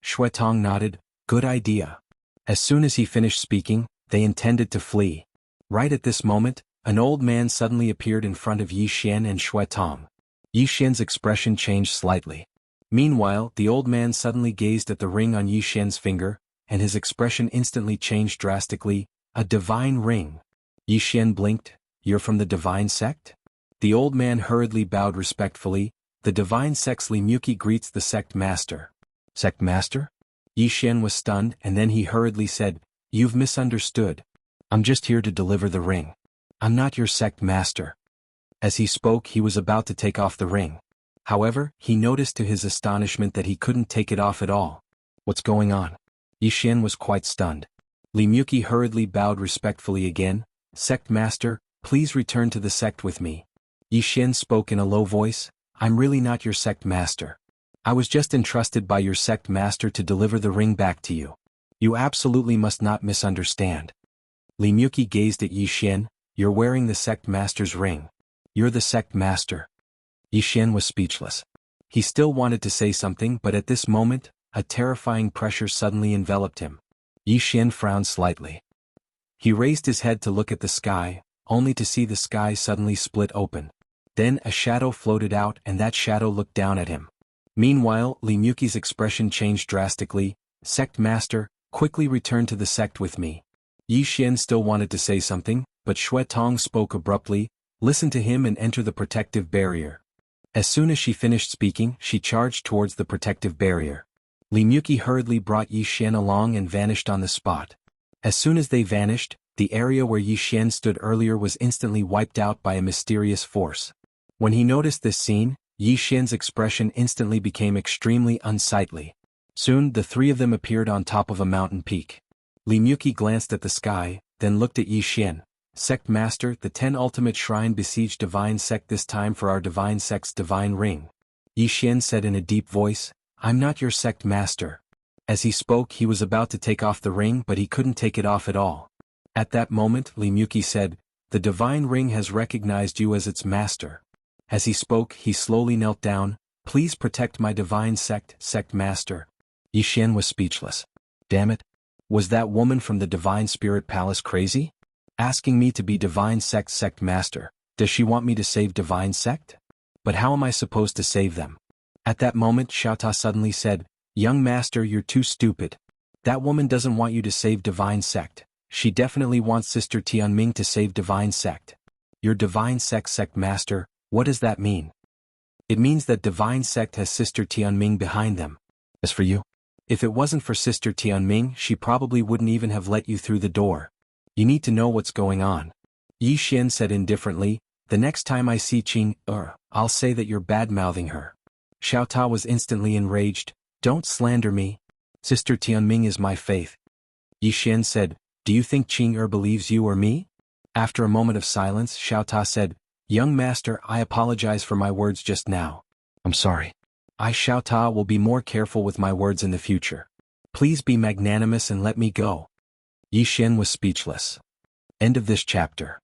A: Tong nodded, good idea. As soon as he finished speaking, they intended to flee. Right at this moment, an old man suddenly appeared in front of Yi Xian and Tong. Yi Xian's expression changed slightly. Meanwhile, the old man suddenly gazed at the ring on Yi Xian's finger, and his expression instantly changed drastically, a divine ring. Yi Xian blinked, you're from the Divine Sect? The old man hurriedly bowed respectfully, the Divine Sect's Limuki greets the Sect Master. Sect Master? Yi Xian was stunned and then he hurriedly said, you've misunderstood. I'm just here to deliver the ring. I'm not your Sect Master. As he spoke, he was about to take off the ring. However, he noticed to his astonishment that he couldn't take it off at all. What's going on? Yi Xian was quite stunned. Limuki hurriedly bowed respectfully again, Sect Master, please return to the sect with me. Yi Xian spoke in a low voice, I'm really not your Sect Master. I was just entrusted by your Sect Master to deliver the ring back to you. You absolutely must not misunderstand. Limuki gazed at Yi Xian, you're wearing the Sect Master's ring. You're the Sect Master. Yi Xian was speechless. He still wanted to say something but at this moment, a terrifying pressure suddenly enveloped him. Yi Xian frowned slightly. He raised his head to look at the sky, only to see the sky suddenly split open. Then a shadow floated out and that shadow looked down at him. Meanwhile, Limuki's expression changed drastically, Sect Master, quickly return to the sect with me. Yi Xian still wanted to say something, but Xue Tong spoke abruptly, "Listen to him and enter the protective barrier." As soon as she finished speaking, she charged towards the protective barrier. Li Muqi hurriedly brought Yi Xian along and vanished on the spot. As soon as they vanished, the area where Yi Xian stood earlier was instantly wiped out by a mysterious force. When he noticed this scene, Yi Xian's expression instantly became extremely unsightly. Soon the three of them appeared on top of a mountain peak. Li Muqi glanced at the sky, then looked at Yi Xian. "Sect Master, the 10 ultimate shrine besieged divine sect, this time for our divine sect's divine ring." Yi Xian said in a deep voice, "I'm not your sect master." As he spoke, he was about to take off the ring, but he couldn't take it off at all. At that moment, Li Muqi said, "The divine ring has recognized you as its master." As he spoke, he slowly knelt down. "Please protect my divine sect, sect master." Yi Xian was speechless. Damn it. Was that woman from the Divine Spirit Palace crazy? Asking me to be divine sect, sect master. Does she want me to save divine sect? But how am I supposed to save them? At that moment, Xiaota suddenly said, "Young master, you're too stupid. That woman doesn't want you to save divine sect. She definitely wants Sister Tianming to save divine sect." "Your divine sect, sect master, what does that mean?" "It means that divine sect has Sister Tianming behind them. As for you, if it wasn't for Sister Tianming, she probably wouldn't even have let you through the door. You need to know what's going on." Yi Xian said indifferently, "The next time I see Qing, I'll say that you're bad-mouthing her." Xiaota was instantly enraged. "Don't slander me. Sister Tianming is my faith." Yi Xian said, "Do you think Qing believes you or me?" After a moment of silence, Xiaota said, "Young master, I apologize for my words just now. I'm sorry. I, Xiaota, will be more careful with my words in the future. Please be magnanimous and let me go." Yi Xian was speechless. End of this chapter.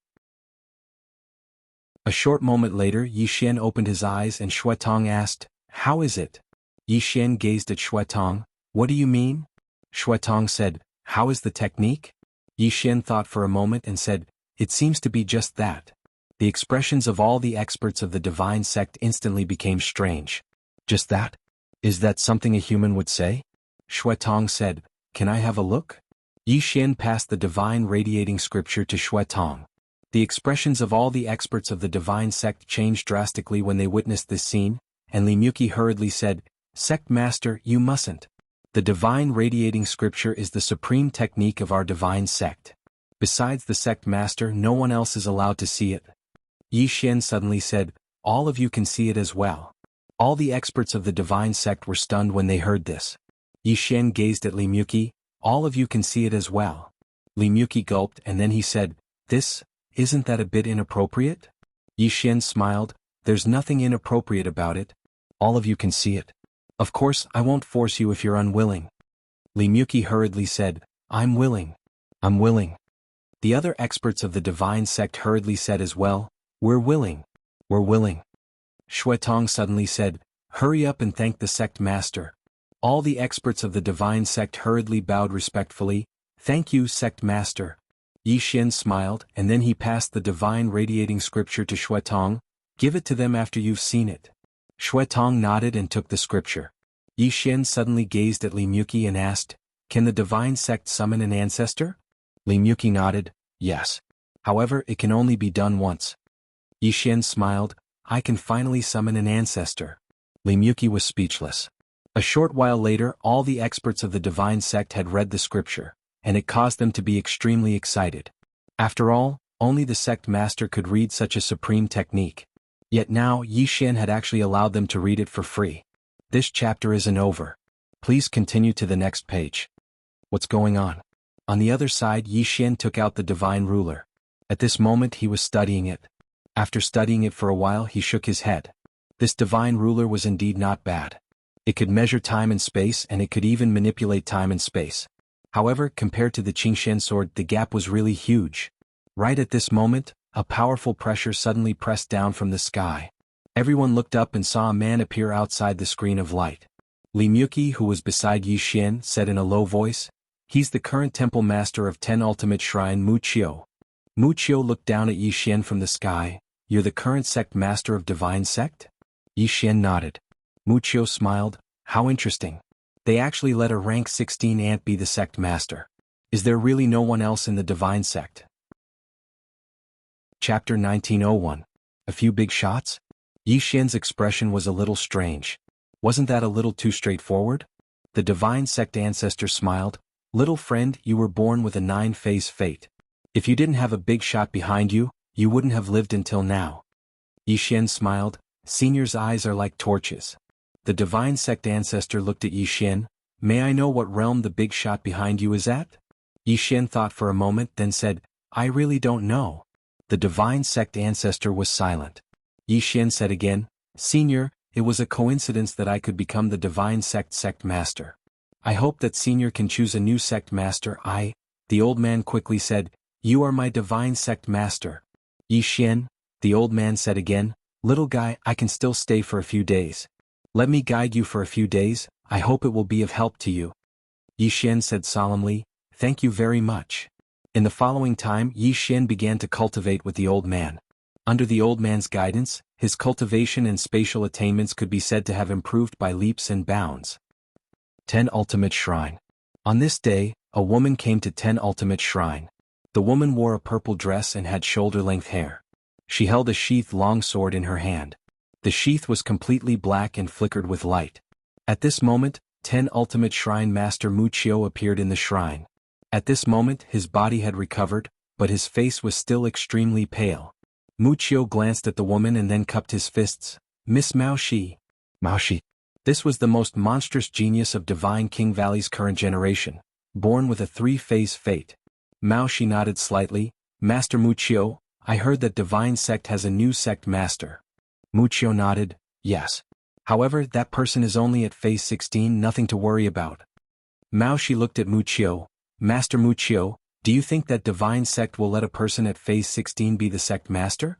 A: A short moment later, Yi Xian opened his eyes and Xue Tong asked, "How is it?" Yi Xian gazed at Xue Tong. "What do you mean?" Xue Tong said, "How is the technique?" Yi Xian thought for a moment and said, "It seems to be just that." The expressions of all the experts of the divine sect instantly became strange. "Just that? Is that something a human would say?" Xue Tong said, "Can I have a look?" Yi Xian passed the divine radiating scripture to Xue Tong. The expressions of all the experts of the divine sect changed drastically when they witnessed this scene, and Li Muqi hurriedly said, "Sect master, you mustn't. The divine radiating scripture is the supreme technique of our divine sect. Besides the sect master, no one else is allowed to see it." Yi Xian suddenly said, "All of you can see it as well." All the experts of the divine sect were stunned when they heard this. Yi Xian gazed at Li Muqi. "All of you can see it as well." Li Muqi gulped and then he said, Isn't that a bit inappropriate?" Yi Xian smiled, "There's nothing inappropriate about it. All of you can see it. Of course, I won't force you if you're unwilling." Li Muqi hurriedly said, "I'm willing. I'm willing." The other experts of the divine sect hurriedly said as well, "We're willing. We're willing." Xue Tong suddenly said, "Hurry up and thank the sect master." All the experts of the divine sect hurriedly bowed respectfully. "Thank you, sect master." Yi Xian smiled and then he passed the divine radiating scripture to Xue Tong. "Give it to them after you've seen it." Xue Tong nodded and took the scripture. Yi Xian suddenly gazed at Li Muqi and asked, "Can the divine sect summon an ancestor?" Li Muqi nodded, "Yes. However, it can only be done once." Yi Xian smiled, "I can finally summon an ancestor." Li Muqi was speechless. A short while later, all the experts of the divine sect had read the scripture, and it caused them to be extremely excited. After all, only the sect master could read such a supreme technique. Yet now, Yi Xian had actually allowed them to read it for free. This chapter isn't over. Please continue to the next page. What's going on? On the other side, Yi Xian took out the divine ruler. At this moment he was studying it. After studying it for a while he shook his head. This divine ruler was indeed not bad. It could measure time and space and it could even manipulate time and space. However, compared to the Qingshan sword, the gap was really huge. Right at this moment, a powerful pressure suddenly pressed down from the sky. Everyone looked up and saw a man appear outside the screen of light. Li Muqi, who was beside Yi Xian, said in a low voice, "He's the current temple master of 10 Ultimate Shrine, Mu Qiu." Mu Qiu looked down at Yi Xian from the sky. "You're the current sect master of divine sect?" Yi Xian nodded. Mu Qiu smiled, "How interesting. They actually let a rank 16 ant be the sect master. Is there really no one else in the divine sect?" Chapter 1901. A few big shots? Yi Xian's expression was a little strange. Wasn't that a little too straightforward? The divine sect ancestor smiled. Little friend, you were born with a 9-phase fate. If you didn't have a big shot behind you, you wouldn't have lived until now. Yi Xian smiled. Senior's eyes are like torches. The divine sect ancestor looked at Yi Xian. May I know what realm the big shot behind you is at? Yi Xian thought for a moment, then said, I really don't know. The divine sect ancestor was silent. Yi Xian said again, Senior, it was a coincidence that I could become the divine sect master. I hope that Senior can choose a new sect master. The old man quickly said, You are my divine sect master. Yi Xian, the old man said again, Little guy, I can still stay for a few days. Let me guide you for a few days, I hope it will be of help to you. Yi Xian said solemnly, Thank you very much. In the following time, Yi Xian began to cultivate with the old man. Under the old man's guidance, his cultivation and spatial attainments could be said to have improved by leaps and bounds. 10 Ultimate Shrine. On this day, a woman came to 10 Ultimate Shrine. The woman wore a purple dress and had shoulder-length hair. She held a sheathed longsword in her hand. The sheath was completely black and flickered with light. At this moment, 10 Ultimate Shrine Master Wuxia appeared in the shrine. At this moment, his body had recovered, but his face was still extremely pale. Wuxia glanced at the woman and then cupped his fists. Miss Mao Shi. This was the most monstrous genius of Divine King Valley's current generation, born with a 3-phase fate. Mao Shi nodded slightly. Master Wuxia, I heard that Divine Sect has a new sect master. Wuxia nodded, yes. However, that person is only at phase 16, nothing to worry about. Mao Shi looked at Wuxia. Master Wuxia, do you think that Divine Sect will let a person at phase 16 be the sect master?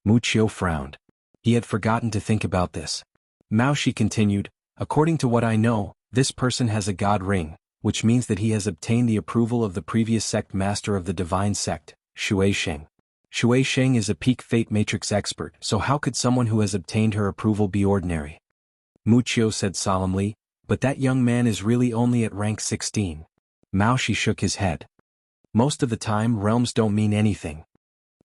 A: Wuxia frowned. He had forgotten to think about this. Mao Shi continued, according to what I know, this person has a god ring, which means that he has obtained the approval of the previous sect master of the Divine Sect, Shui Sheng. Shui Sheng is a peak fate matrix expert, so how could someone who has obtained her approval be ordinary? Wuxia said solemnly, but that young man is really only at rank 16. Mao Shi shook his head. Most of the time realms don't mean anything.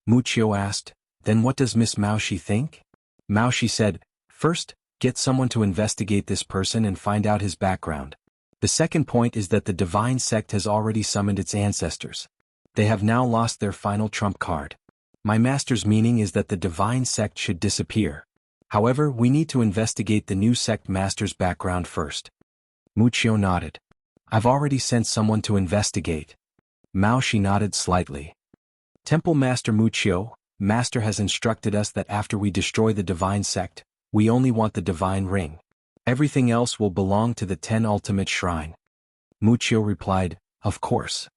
A: Wuxia asked, then what does Miss Mao Shi think? Mao Shi said, first, get someone to investigate this person and find out his background. The second point is that the Divine Sect has already summoned its ancestors. They have now lost their final trump card. My master's meaning is that the Divine Sect should disappear. However, we need to investigate the new sect master's background first. Wuxia nodded. I've already sent someone to investigate. Mao Shi nodded slightly. Temple Master Wuxia, Master has instructed us that after we destroy the Divine Sect, we only want the Divine Ring. Everything else will belong to the 10 Ultimate Shrine. Wuxia replied, of course.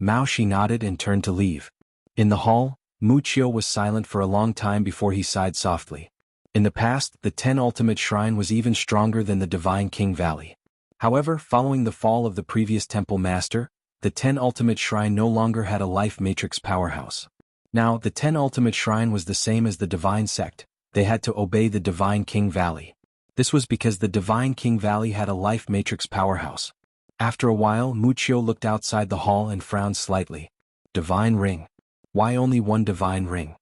A: Mao Shi nodded and turned to leave. In the hall, Wuxia was silent for a long time before he sighed softly. In the past, the 10 Ultimate Shrine was even stronger than the Divine King Valley. However, following the fall of the previous Temple Master, the 10 Ultimate Shrine no longer had a life matrix powerhouse. Now, the 10 Ultimate Shrine was the same as the Divine Sect. They had to obey the Divine King Valley. This was because the Divine King Valley had a life matrix powerhouse. After a while, Wuxia looked outside the hall and frowned slightly. Divine Ring. Why only one Divine Ring?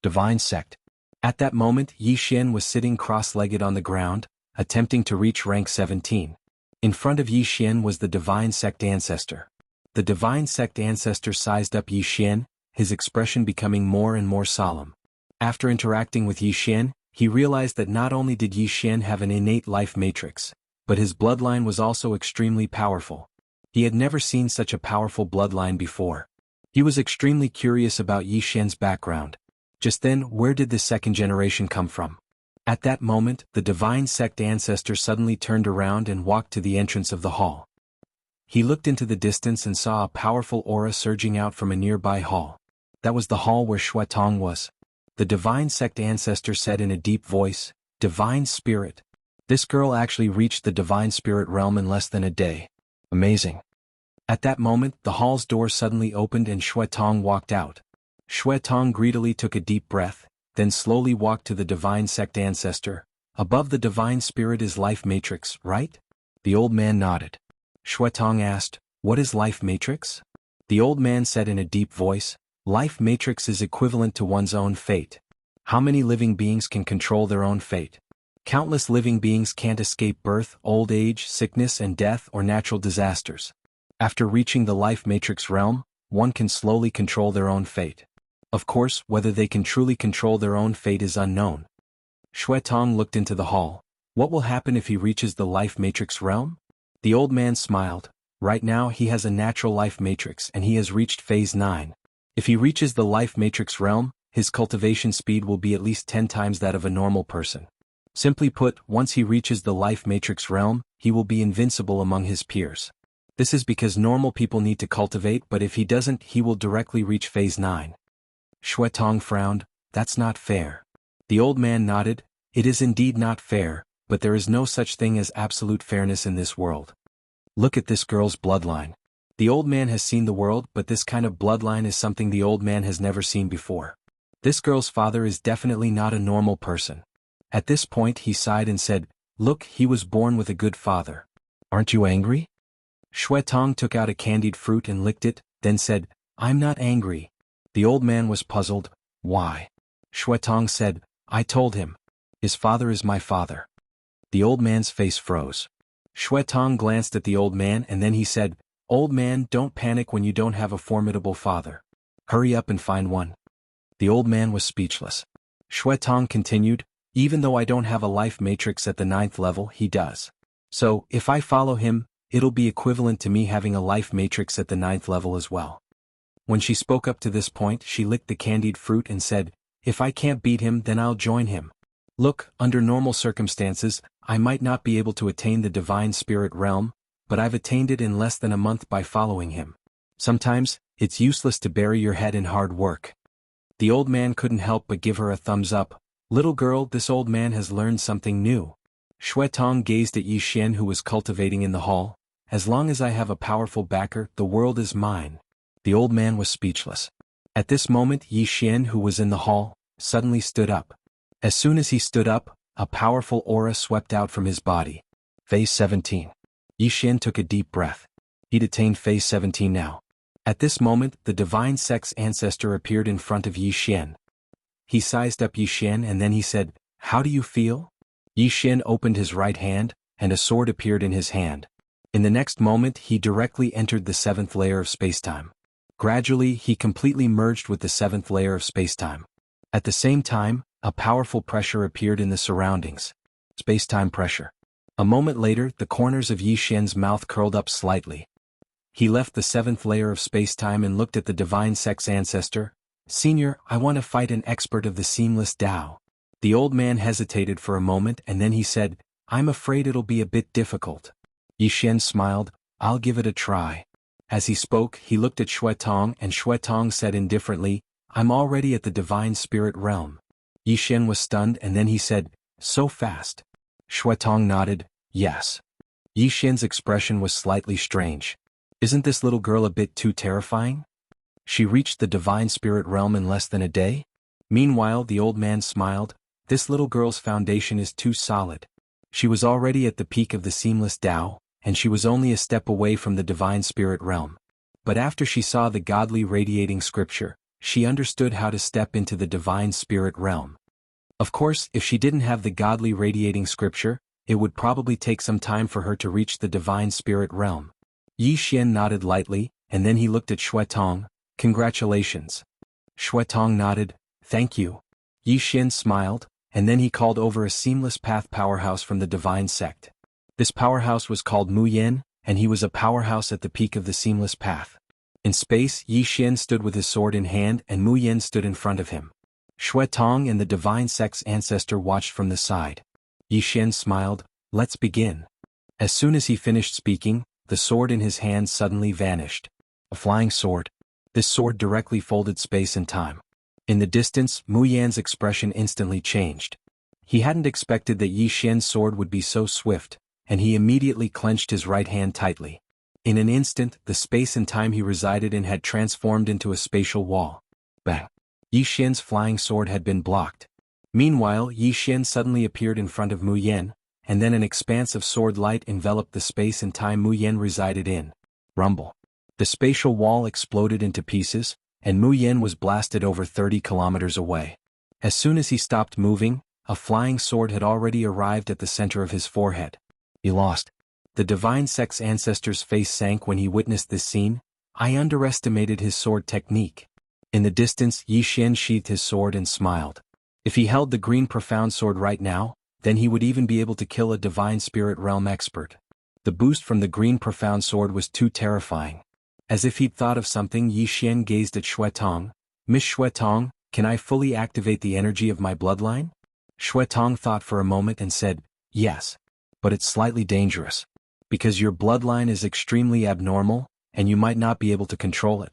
A: Divine Sect. At that moment, Yi Xian was sitting cross-legged on the ground, attempting to reach rank 17. In front of Yi Xian was the Divine Sect ancestor. The Divine Sect ancestor sized up Yi Xian, his expression becoming more and more solemn. After interacting with Yi Xian, he realized that not only did Yi Xian have an innate life matrix, but his bloodline was also extremely powerful. He had never seen such a powerful bloodline before. He was extremely curious about Yi Xian's background. Just then, where did the second generation come from? At that moment, the Divine Sect ancestor suddenly turned around and walked to the entrance of the hall. He looked into the distance and saw a powerful aura surging out from a nearby hall. That was the hall where Shui Tong was. The Divine Sect ancestor said in a deep voice, Divine Spirit. This girl actually reached the Divine Spirit realm in less than a day. Amazing. At that moment, the hall's door suddenly opened and Shui Tong walked out. Shui Tong greedily took a deep breath, then slowly walked to the Divine Sect ancestor. Above the Divine Spirit is Life Matrix, right? The old man nodded. Shui Tong asked, what is Life Matrix? The old man said in a deep voice, Life matrix is equivalent to one's own fate. How many living beings can control their own fate? Countless living beings can't escape birth, old age, sickness and death or natural disasters. After reaching the life matrix realm, one can slowly control their own fate. Of course, whether they can truly control their own fate is unknown. Shui Tong looked into the hall. What will happen if he reaches the life matrix realm? The old man smiled. Right now he has a natural life matrix and he has reached phase 9. If he reaches the life matrix realm, his cultivation speed will be at least 10 times that of a normal person. Simply put, once he reaches the life matrix realm, he will be invincible among his peers. This is because normal people need to cultivate, but if he doesn't, he will directly reach phase 9. Shui Tong frowned. That's not fair. The old man nodded. It is indeed not fair, but there is no such thing as absolute fairness in this world. Look at this girl's bloodline. The old man has seen the world, but this kind of bloodline is something the old man has never seen before. This girl's father is definitely not a normal person. At this point he sighed and said, "Look, he was born with a good father. Aren't you angry?" Shui Tong took out a candied fruit and licked it, then said, "I'm not angry." The old man was puzzled. Why? Shui Tong said, "I told him. His father is my father." The old man's face froze. Shui Tong glanced at the old man and then he said, "Old man, don't panic when you don't have a formidable father. Hurry up and find one." The old man was speechless. Shui Tong continued, "Even though I don't have a life matrix at the 9th level, he does. So, if I follow him, it'll be equivalent to me having a life matrix at the 9th level as well." When she spoke up to this point, she licked the candied fruit and said, "If I can't beat him, then I'll join him. Look, under normal circumstances, I might not be able to attain the divine spirit realm, but I've attained it in less than a month by following him. Sometimes, it's useless to bury your head in hard work." The old man couldn't help but give her a thumbs up. "Little girl, this old man has learned something new." Shui Tong gazed at Yi Xian who was cultivating in the hall. "As long as I have a powerful backer, the world is mine." The old man was speechless. At this moment Yi Xian who was in the hall, suddenly stood up. As soon as he stood up, a powerful aura swept out from his body. Phase 17. Yi Xian took a deep breath. He'd attained phase 17 now. At this moment, the divine sex ancestor appeared in front of Yi Xian. He sized up Yi Xian and then he said, "How do you feel?" Yi Xian opened his right hand, and a sword appeared in his hand. In the next moment he directly entered the 7th layer of spacetime. Gradually he completely merged with the 7th layer of spacetime. At the same time, a powerful pressure appeared in the surroundings. Spacetime pressure. A moment later the corners of Yi Xian's mouth curled up slightly. He left the 7th layer of spacetime and looked at the divine sex ancestor. "Senior, I want to fight an expert of the seamless Tao." The old man hesitated for a moment and then he said, "I'm afraid it'll be a bit difficult." Yi Xian smiled, "I'll give it a try." As he spoke, he looked at Shui Tong and Shui Tong said indifferently, "I'm already at the divine spirit realm." Yi Xian was stunned and then he said, "So fast?" Shui Tong nodded, "Yes." Yi Xian's expression was slightly strange. Isn't this little girl a bit too terrifying? She reached the divine spirit realm in less than a day? Meanwhile the old man smiled. This little girl's foundation is too solid. She was already at the peak of the seamless Tao, and she was only a step away from the divine spirit realm. But after she saw the godly radiating scripture, she understood how to step into the divine spirit realm. Of course, if she didn't have the godly radiating scripture, it would probably take some time for her to reach the divine spirit realm. Yi Xian nodded lightly, and then he looked at Shui Tong. "Congratulations." Shui Tong nodded, "Thank you." Yi Xian smiled, and then he called over a seamless path powerhouse from the divine sect. This powerhouse was called Mu Yin, and he was a powerhouse at the peak of the seamless path. In space, Yi Xian stood with his sword in hand and Mu Yin stood in front of him. Shui Tong and the divine sex ancestor watched from the side. Yi Xian smiled, "Let's begin." As soon as he finished speaking, the sword in his hand suddenly vanished. A flying sword. This sword directly folded space and time. In the distance, Mu Yan's expression instantly changed. He hadn't expected that Yi Xian's sword would be so swift, and he immediately clenched his right hand tightly. In an instant, the space and time he resided in had transformed into a spatial wall. Bang! Yi Xian's flying sword had been blocked. Meanwhile, Yi Xian suddenly appeared in front of Mu Yan, and then an expanse of sword light enveloped the space and time Mu Yan resided in. Rumble. The spatial wall exploded into pieces, and Mu Yen was blasted over 30 kilometers away. As soon as he stopped moving, a flying sword had already arrived at the center of his forehead. He lost. The divine sect's ancestor's face sank when he witnessed this scene. I underestimated his sword technique. In the distance, Yi Xian sheathed his sword and smiled. If he held the green profound sword right now, then he would even be able to kill a divine spirit realm expert. The boost from the green profound sword was too terrifying. As if he'd thought of something, Yi Xian gazed at Xuetong. Miss Xuetong, can I fully activate the energy of my bloodline? Xuetong thought for a moment and said, yes. But it's slightly dangerous. Because your bloodline is extremely abnormal, and you might not be able to control it.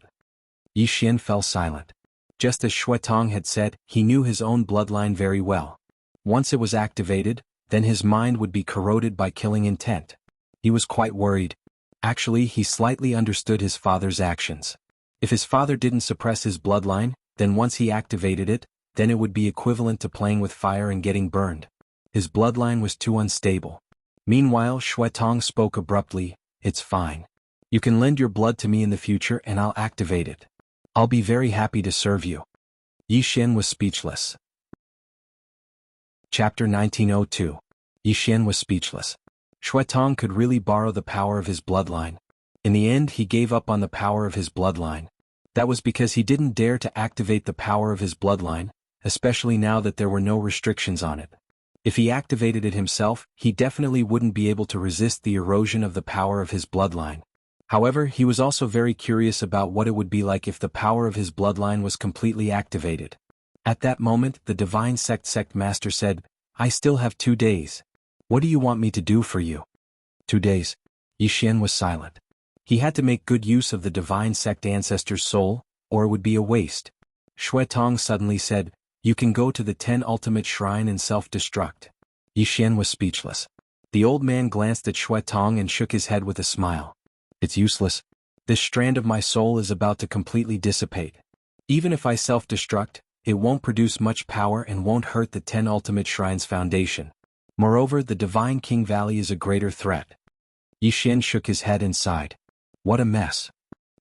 A: Yi Xian fell silent. Just as Xuetong had said, he knew his own bloodline very well. Once it was activated, then his mind would be corroded by killing intent. He was quite worried. Actually, he slightly understood his father's actions. If his father didn't suppress his bloodline, then once he activated it, then it would be equivalent to playing with fire and getting burned. His bloodline was too unstable. Meanwhile, Xuetong spoke abruptly, it's fine. You can lend your blood to me in the future and I'll activate it. I'll be very happy to serve you. Yi Xian was speechless. Chapter 1902. Yi Xian was speechless. Xuetong could really borrow the power of his bloodline. In the end, he gave up on the power of his bloodline. That was because he didn't dare to activate the power of his bloodline, especially now that there were no restrictions on it. If he activated it himself, he definitely wouldn't be able to resist the erosion of the power of his bloodline. However, he was also very curious about what it would be like if the power of his bloodline was completely activated. At that moment, the divine sect master said, I still have 2 days. What do you want me to do for you? 2 days. Yi Xian was silent. He had to make good use of the divine sect ancestor's soul, or it would be a waste. Xuetong suddenly said, you can go to the 10 ultimate shrine and self-destruct. Yi Xian was speechless. The old man glanced at Xuetong and shook his head with a smile. It's useless. This strand of my soul is about to completely dissipate. Even if I self-destruct, it won't produce much power and won't hurt the 10 ultimate shrines foundation. Moreover, the Divine King Valley is a greater threat. Yi Xian shook his head and sighed. What a mess.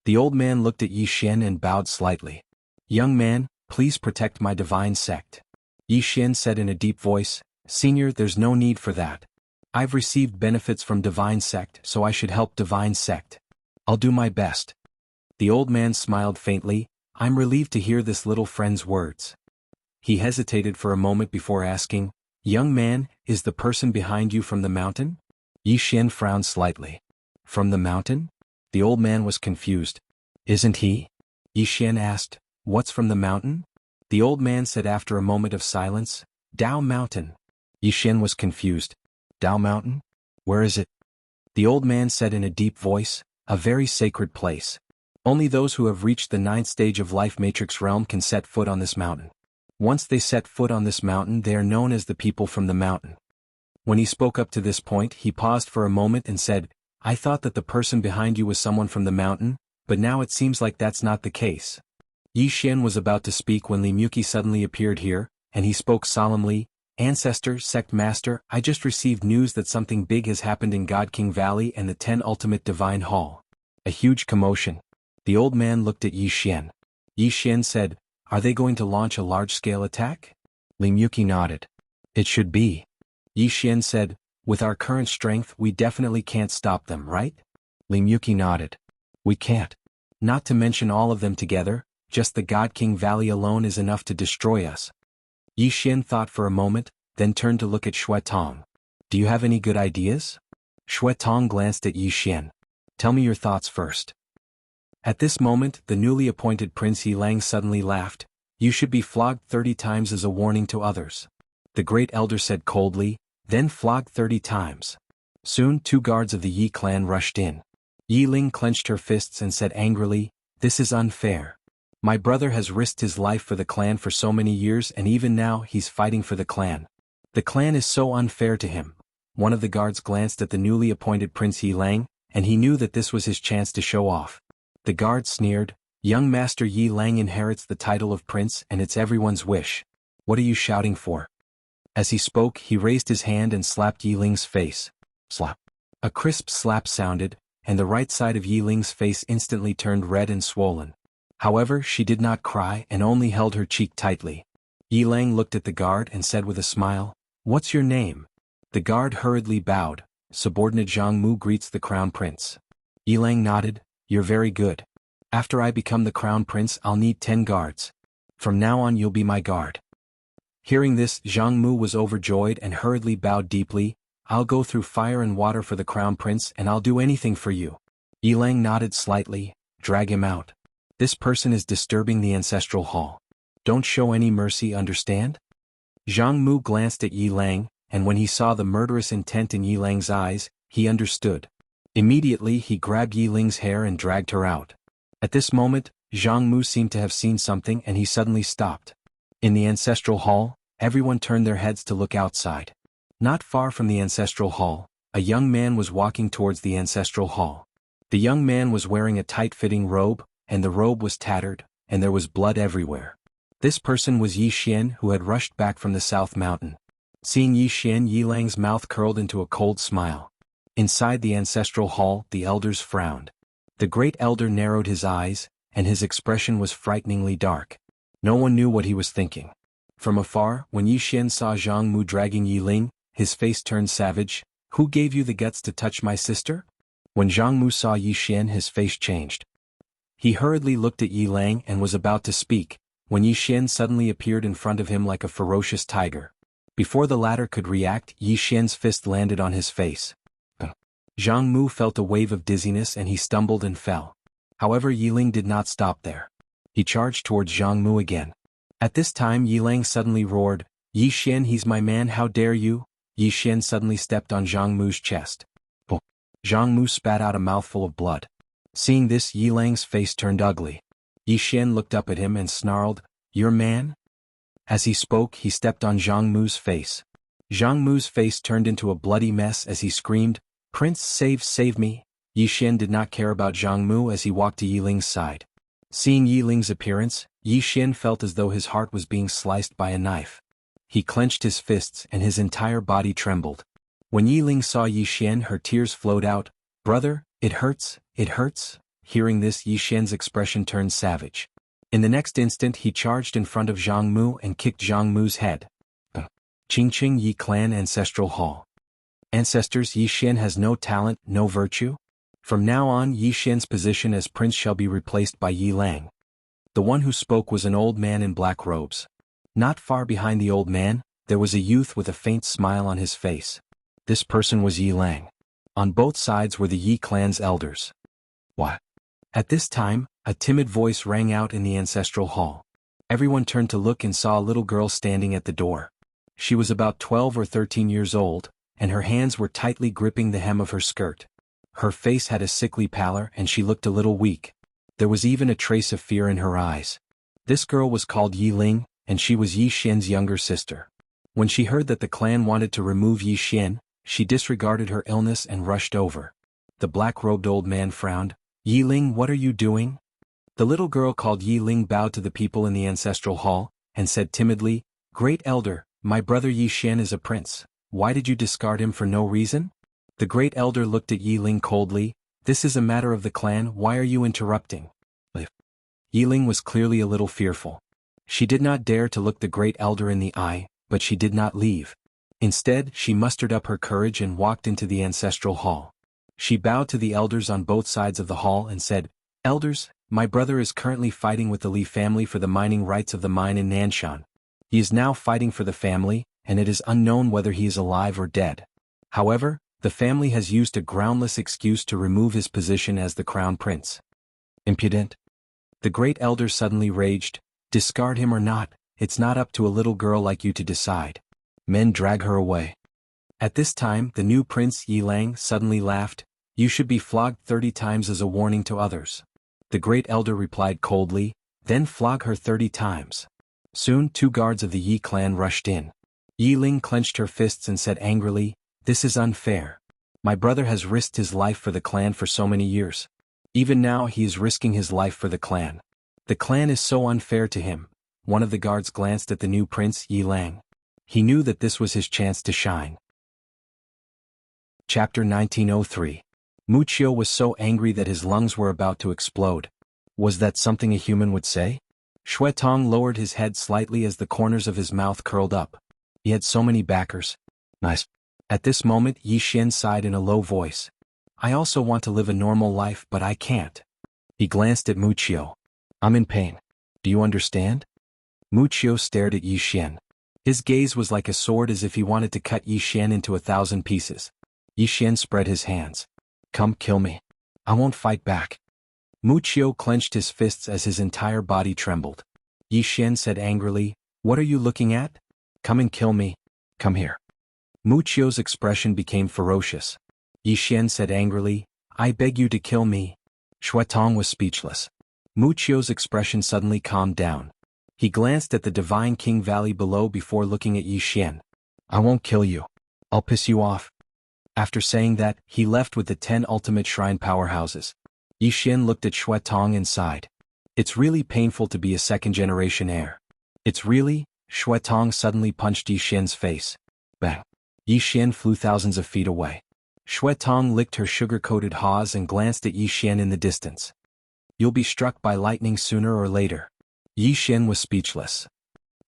A: The old man looked at Yi Xian and bowed slightly. Young man, please protect my divine sect. Yi Xian said in a deep voice, Senior, there's no need for that. I've received benefits from divine sect, so I should help divine sect. I'll do my best. The old man smiled faintly. I'm relieved to hear this little friend's words. He hesitated for a moment before asking, Young man, is the person behind you from the mountain? Yi Xian frowned slightly. From the mountain? The old man was confused. Isn't he? Yi Xian asked, What's from the mountain? The old man said after a moment of silence, Dao Mountain. Yi Xian was confused. Dao Mountain? Where is it? The old man said in a deep voice, a very sacred place. Only those who have reached the 9th stage of life matrix realm can set foot on this mountain. Once they set foot on this mountain, they are known as the people from the mountain. When he spoke up to this point, he paused for a moment and said, I thought that the person behind you was someone from the mountain, but now it seems like that's not the case. Yi Xian was about to speak when Li Muki suddenly appeared here, and he spoke solemnly, Ancestor, Sect Master, I just received news that something big has happened in God King Valley and the 10 Ultimate Divine Hall. A huge commotion. The old man looked at Yi Xian. Yi Xian said, Are they going to launch a large-scale attack? Li Muki nodded. It should be. Yi Xian said, With our current strength we definitely can't stop them, right? Li Muki nodded. We can't. Not to mention all of them together, just the God King Valley alone is enough to destroy us. Yi Xian thought for a moment, then turned to look at Xuetong. Do you have any good ideas? Xuetong glanced at Yi Xian. Tell me your thoughts first. At this moment, the newly appointed Prince Yilang suddenly laughed. You should be flogged 30 times as a warning to others. The great elder said coldly, then flogged 30 times. Soon 2 guards of the Yi clan rushed in. Yi Ling clenched her fists and said angrily, This is unfair. My brother has risked his life for the clan for so many years and even now he's fighting for the clan. The clan is so unfair to him. One of the guards glanced at the newly appointed Prince Yilang, and he knew that this was his chance to show off. The guard sneered, Young Master Yi Lang inherits the title of prince and it's everyone's wish. What are you shouting for? As he spoke, he raised his hand and slapped Yi Ling's face. Slap. A crisp slap sounded, and the right side of Yi Ling's face instantly turned red and swollen. However, she did not cry and only held her cheek tightly. Yi Lang looked at the guard and said with a smile, "What's your name?" The guard hurriedly bowed. "Subordinate Zhang Mu greets the crown prince." Yi Lang nodded, "You're very good. After I become the crown prince I'll need 10 guards. From now on you'll be my guard." Hearing this, Zhang Mu was overjoyed and hurriedly bowed deeply. "I'll go through fire and water for the crown prince and I'll do anything for you." Yi Lang nodded slightly. "Drag him out. This person is disturbing the ancestral hall. Don't show any mercy, understand?" Zhang Mu glanced at Yi Lang, and when he saw the murderous intent in Yi Lang's eyes, he understood. Immediately he grabbed Yi Ling's hair and dragged her out. At this moment, Zhang Mu seemed to have seen something and he suddenly stopped. In the ancestral hall, everyone turned their heads to look outside. Not far from the ancestral hall, a young man was walking towards the ancestral hall. The young man was wearing a tight-fitting robe, and the robe was tattered, and there was blood everywhere. This person was Yi Xian, who had rushed back from the South Mountain. Seeing Yi Xian, Yi Lang's mouth curled into a cold smile. Inside the ancestral hall, the elders frowned. The great elder narrowed his eyes, and his expression was frighteningly dark. No one knew what he was thinking. From afar, when Yi Xian saw Zhang Mu dragging Yi Ling, his face turned savage. "Who gave you the guts to touch my sister?" When Zhang Mu saw Yi Xian, his face changed. He hurriedly looked at Yi Lang and was about to speak, when Yi Xian suddenly appeared in front of him like a ferocious tiger. Before the latter could react, Yi Xian's fist landed on his face. Zhang Mu felt a wave of dizziness and he stumbled and fell. However, Yi Ling did not stop there. He charged towards Zhang Mu again. At this time Yi Lang suddenly roared, "Yi Xian, he's my man, how dare you!" Yi Xian suddenly stepped on Zhang Mu's chest. Zhang Mu spat out a mouthful of blood. Seeing this, Yi Lang's face turned ugly. Yi Xian looked up at him and snarled, "Your man?" As he spoke, he stepped on Zhang Mu's face. Zhang Mu's face turned into a bloody mess as he screamed, "Prince, save me!" Yi Xian did not care about Zhang Mu as he walked to Yi Ling's side. Seeing Yi Ling's appearance, Yi Xian felt as though his heart was being sliced by a knife. He clenched his fists and his entire body trembled. When Yi Ling saw Yi Xian, her tears flowed out. "Brother, it hurts, it hurts." Hearing this, Yi Xian's expression turned savage. In the next instant he charged in front of Zhang Mu and kicked Zhang Mu's head. Qingqing Yi Clan Ancestral Hall. Ancestors, Yi Xian has no talent, no virtue? From now on Yi Xian's position as prince shall be replaced by Yi Lang. The one who spoke was an old man in black robes. Not far behind the old man, there was a youth with a faint smile on his face. This person was Yi Lang. On both sides were the Yi clan's elders. What? At this time, a timid voice rang out in the ancestral hall. Everyone turned to look and saw a little girl standing at the door. She was about 12 or 13 years old, and her hands were tightly gripping the hem of her skirt. Her face had a sickly pallor and she looked a little weak. There was even a trace of fear in her eyes. This girl was called Yi Ling, and she was Yi Xian's younger sister. When she heard that the clan wanted to remove Yi Xian, she disregarded her illness and rushed over. The black-robed old man frowned. "Yi Ling, what are you doing?" The little girl called Yi Ling bowed to the people in the ancestral hall, and said timidly, "Great elder, my brother Yi Xian is a prince. Why did you discard him for no reason?" The great elder looked at Yi Ling coldly. "This is a matter of the clan, why are you interrupting?" Yi Ling was clearly a little fearful. She did not dare to look the great elder in the eye, but she did not leave. Instead, she mustered up her courage and walked into the ancestral hall. She bowed to the elders on both sides of the hall and said, "Elders, my brother is currently fighting with the Li family for the mining rights of the mine in Nanshan. He is now fighting for the family, and it is unknown whether he is alive or dead. However, the family has used a groundless excuse to remove his position as the crown prince." Impudent. The great elder suddenly raged, "Discard him or not, it's not up to a little girl like you to decide. Men, drag her away." At this time the new prince Yi Lang suddenly laughed. "You should be flogged 30 times as a warning to others." The great elder replied coldly, "Then flog her 30 times. Soon 2 guards of the Yi clan rushed in. Yi Ling clenched her fists and said angrily, "This is unfair. My brother has risked his life for the clan for so many years. Even now he is risking his life for the clan. The clan is so unfair to him." One of the guards glanced at the new prince Yi Lang. He knew that this was his chance to shine. Chapter 1903. Wuxia was so angry that his lungs were about to explode. Was that something a human would say? Shui Tong lowered his head slightly as the corners of his mouth curled up. He had so many backers. Nice. At this moment Yi Xian sighed in a low voice. I also want to live a normal life but I can't. He glanced at Mu Qiu. I'm in pain. Do you understand? Mu Qiu stared at Yi Xian. His gaze was like a sword as if he wanted to cut Yi Xian into 1,000 pieces. Yi Xian spread his hands. Come kill me. I won't fight back. Mu Qiu clenched his fists as his entire body trembled. Yi Xian said angrily, What are you looking at? Come and kill me. Come here. Mu Qiu's expression became ferocious. Yi Xian said angrily, I beg you to kill me. Shui Tong was speechless. Mu Qiu's expression suddenly calmed down. He glanced at the Divine King Valley below before looking at Yi Xian. I won't kill you. I'll piss you off. After saying that, he left with the 10 ultimate shrine powerhouses. Yi Xian looked at Shui Tong and sighed. It's really painful to be a second-generation heir. It's really. Shui Tong suddenly punched Yi Xian's face. Bang. Yi Xian flew thousands of feet away. Shui Tong licked her sugar-coated hawes and glanced at Yi Xian in the distance. You'll be struck by lightning sooner or later. Yi Xian was speechless.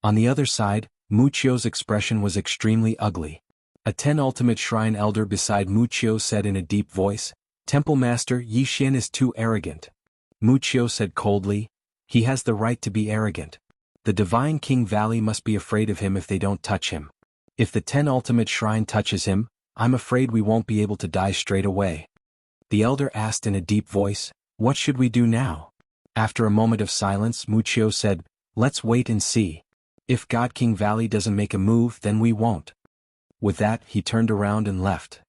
A: On the other side, Mu Qiu's expression was extremely ugly. A 10 ultimate shrine elder beside Mu Qiu said in a deep voice, Temple Master Yi Xian is too arrogant. Mu Qiu said coldly, He has the right to be arrogant. The Divine King Valley must be afraid of him if they don't touch him. If the 10 ultimate shrine touches him, I'm afraid we won't be able to die straight away. The elder asked in a deep voice, What should we do now? After a moment of silence Mu Qiu said, Let's wait and see. If God King Valley doesn't make a move then we won't. With that he turned around and left.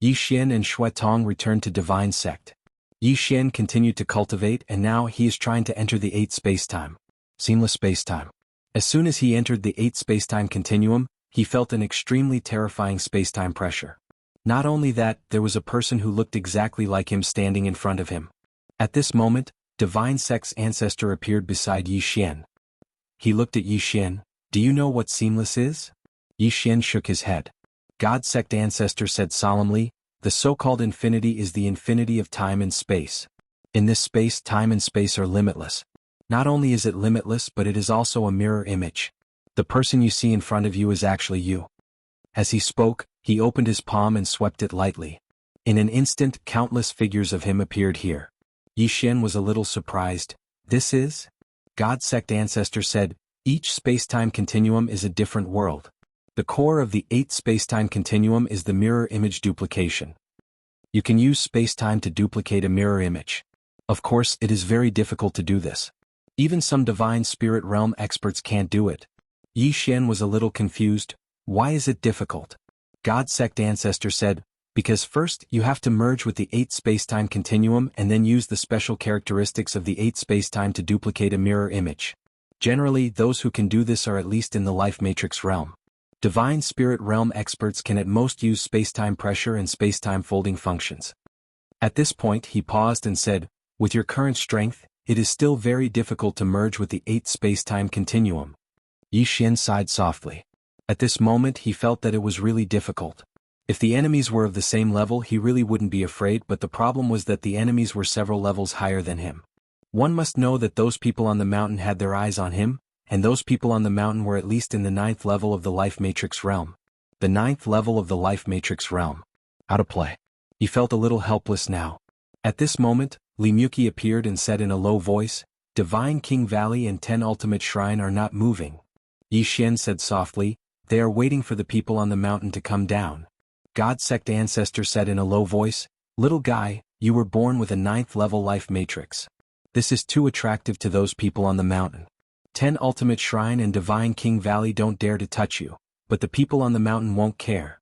A: Yi Xian and Shui Tong returned to Divine Sect. Yi Xian continued to cultivate and now he is trying to enter the 8th spacetime. Seamless spacetime. As soon as he entered the 8th spacetime continuum, he felt an extremely terrifying spacetime pressure. Not only that, there was a person who looked exactly like him standing in front of him. At this moment, Divine Sect's ancestor appeared beside Yi Xian. He looked at Yi Xian. Do you know what seamless is? Yi Xian shook his head. God Sect ancestor said solemnly, The so-called infinity is the infinity of time and space. In this space time and space are limitless. Not only is it limitless but it is also a mirror image. The person you see in front of you is actually you. As he spoke, he opened his palm and swept it lightly. In an instant countless figures of him appeared here. Yi Xian was a little surprised. This is? God Sect ancestor said, Each spacetime continuum is a different world. The core of the 8th spacetime continuum is the mirror image duplication. You can use spacetime to duplicate a mirror image. Of course, it is very difficult to do this. Even some divine spirit realm experts can't do it. Yi Xian was a little confused. Why is it difficult? God Sect ancestor said, Because first you have to merge with the 8th spacetime continuum and then use the special characteristics of the 8th spacetime to duplicate a mirror image. Generally, those who can do this are at least in the life matrix realm. Divine spirit realm experts can at most use spacetime pressure and spacetime folding functions. At this point he paused and said, With your current strength, it is still very difficult to merge with the 8th spacetime continuum. Yi Xian sighed softly. At this moment he felt that it was really difficult. If the enemies were of the same level he really wouldn't be afraid, but the problem was that the enemies were several levels higher than him. One must know that those people on the mountain had their eyes on him, and those people on the mountain were at least in the 9th level of the life matrix realm. The 9th level of the life matrix realm. Out of play. He felt a little helpless now. At this moment, Li Muqi appeared and said in a low voice, Divine King Valley and 10 Ultimate Shrine are not moving. Yi Xian said softly, They are waiting for the people on the mountain to come down. God Sect ancestor said in a low voice, Little guy, you were born with a 9th level life matrix. This is too attractive to those people on the mountain. 10 Ultimate Shrine and Divine King Valley don't dare to touch you, but the people on the mountain won't care.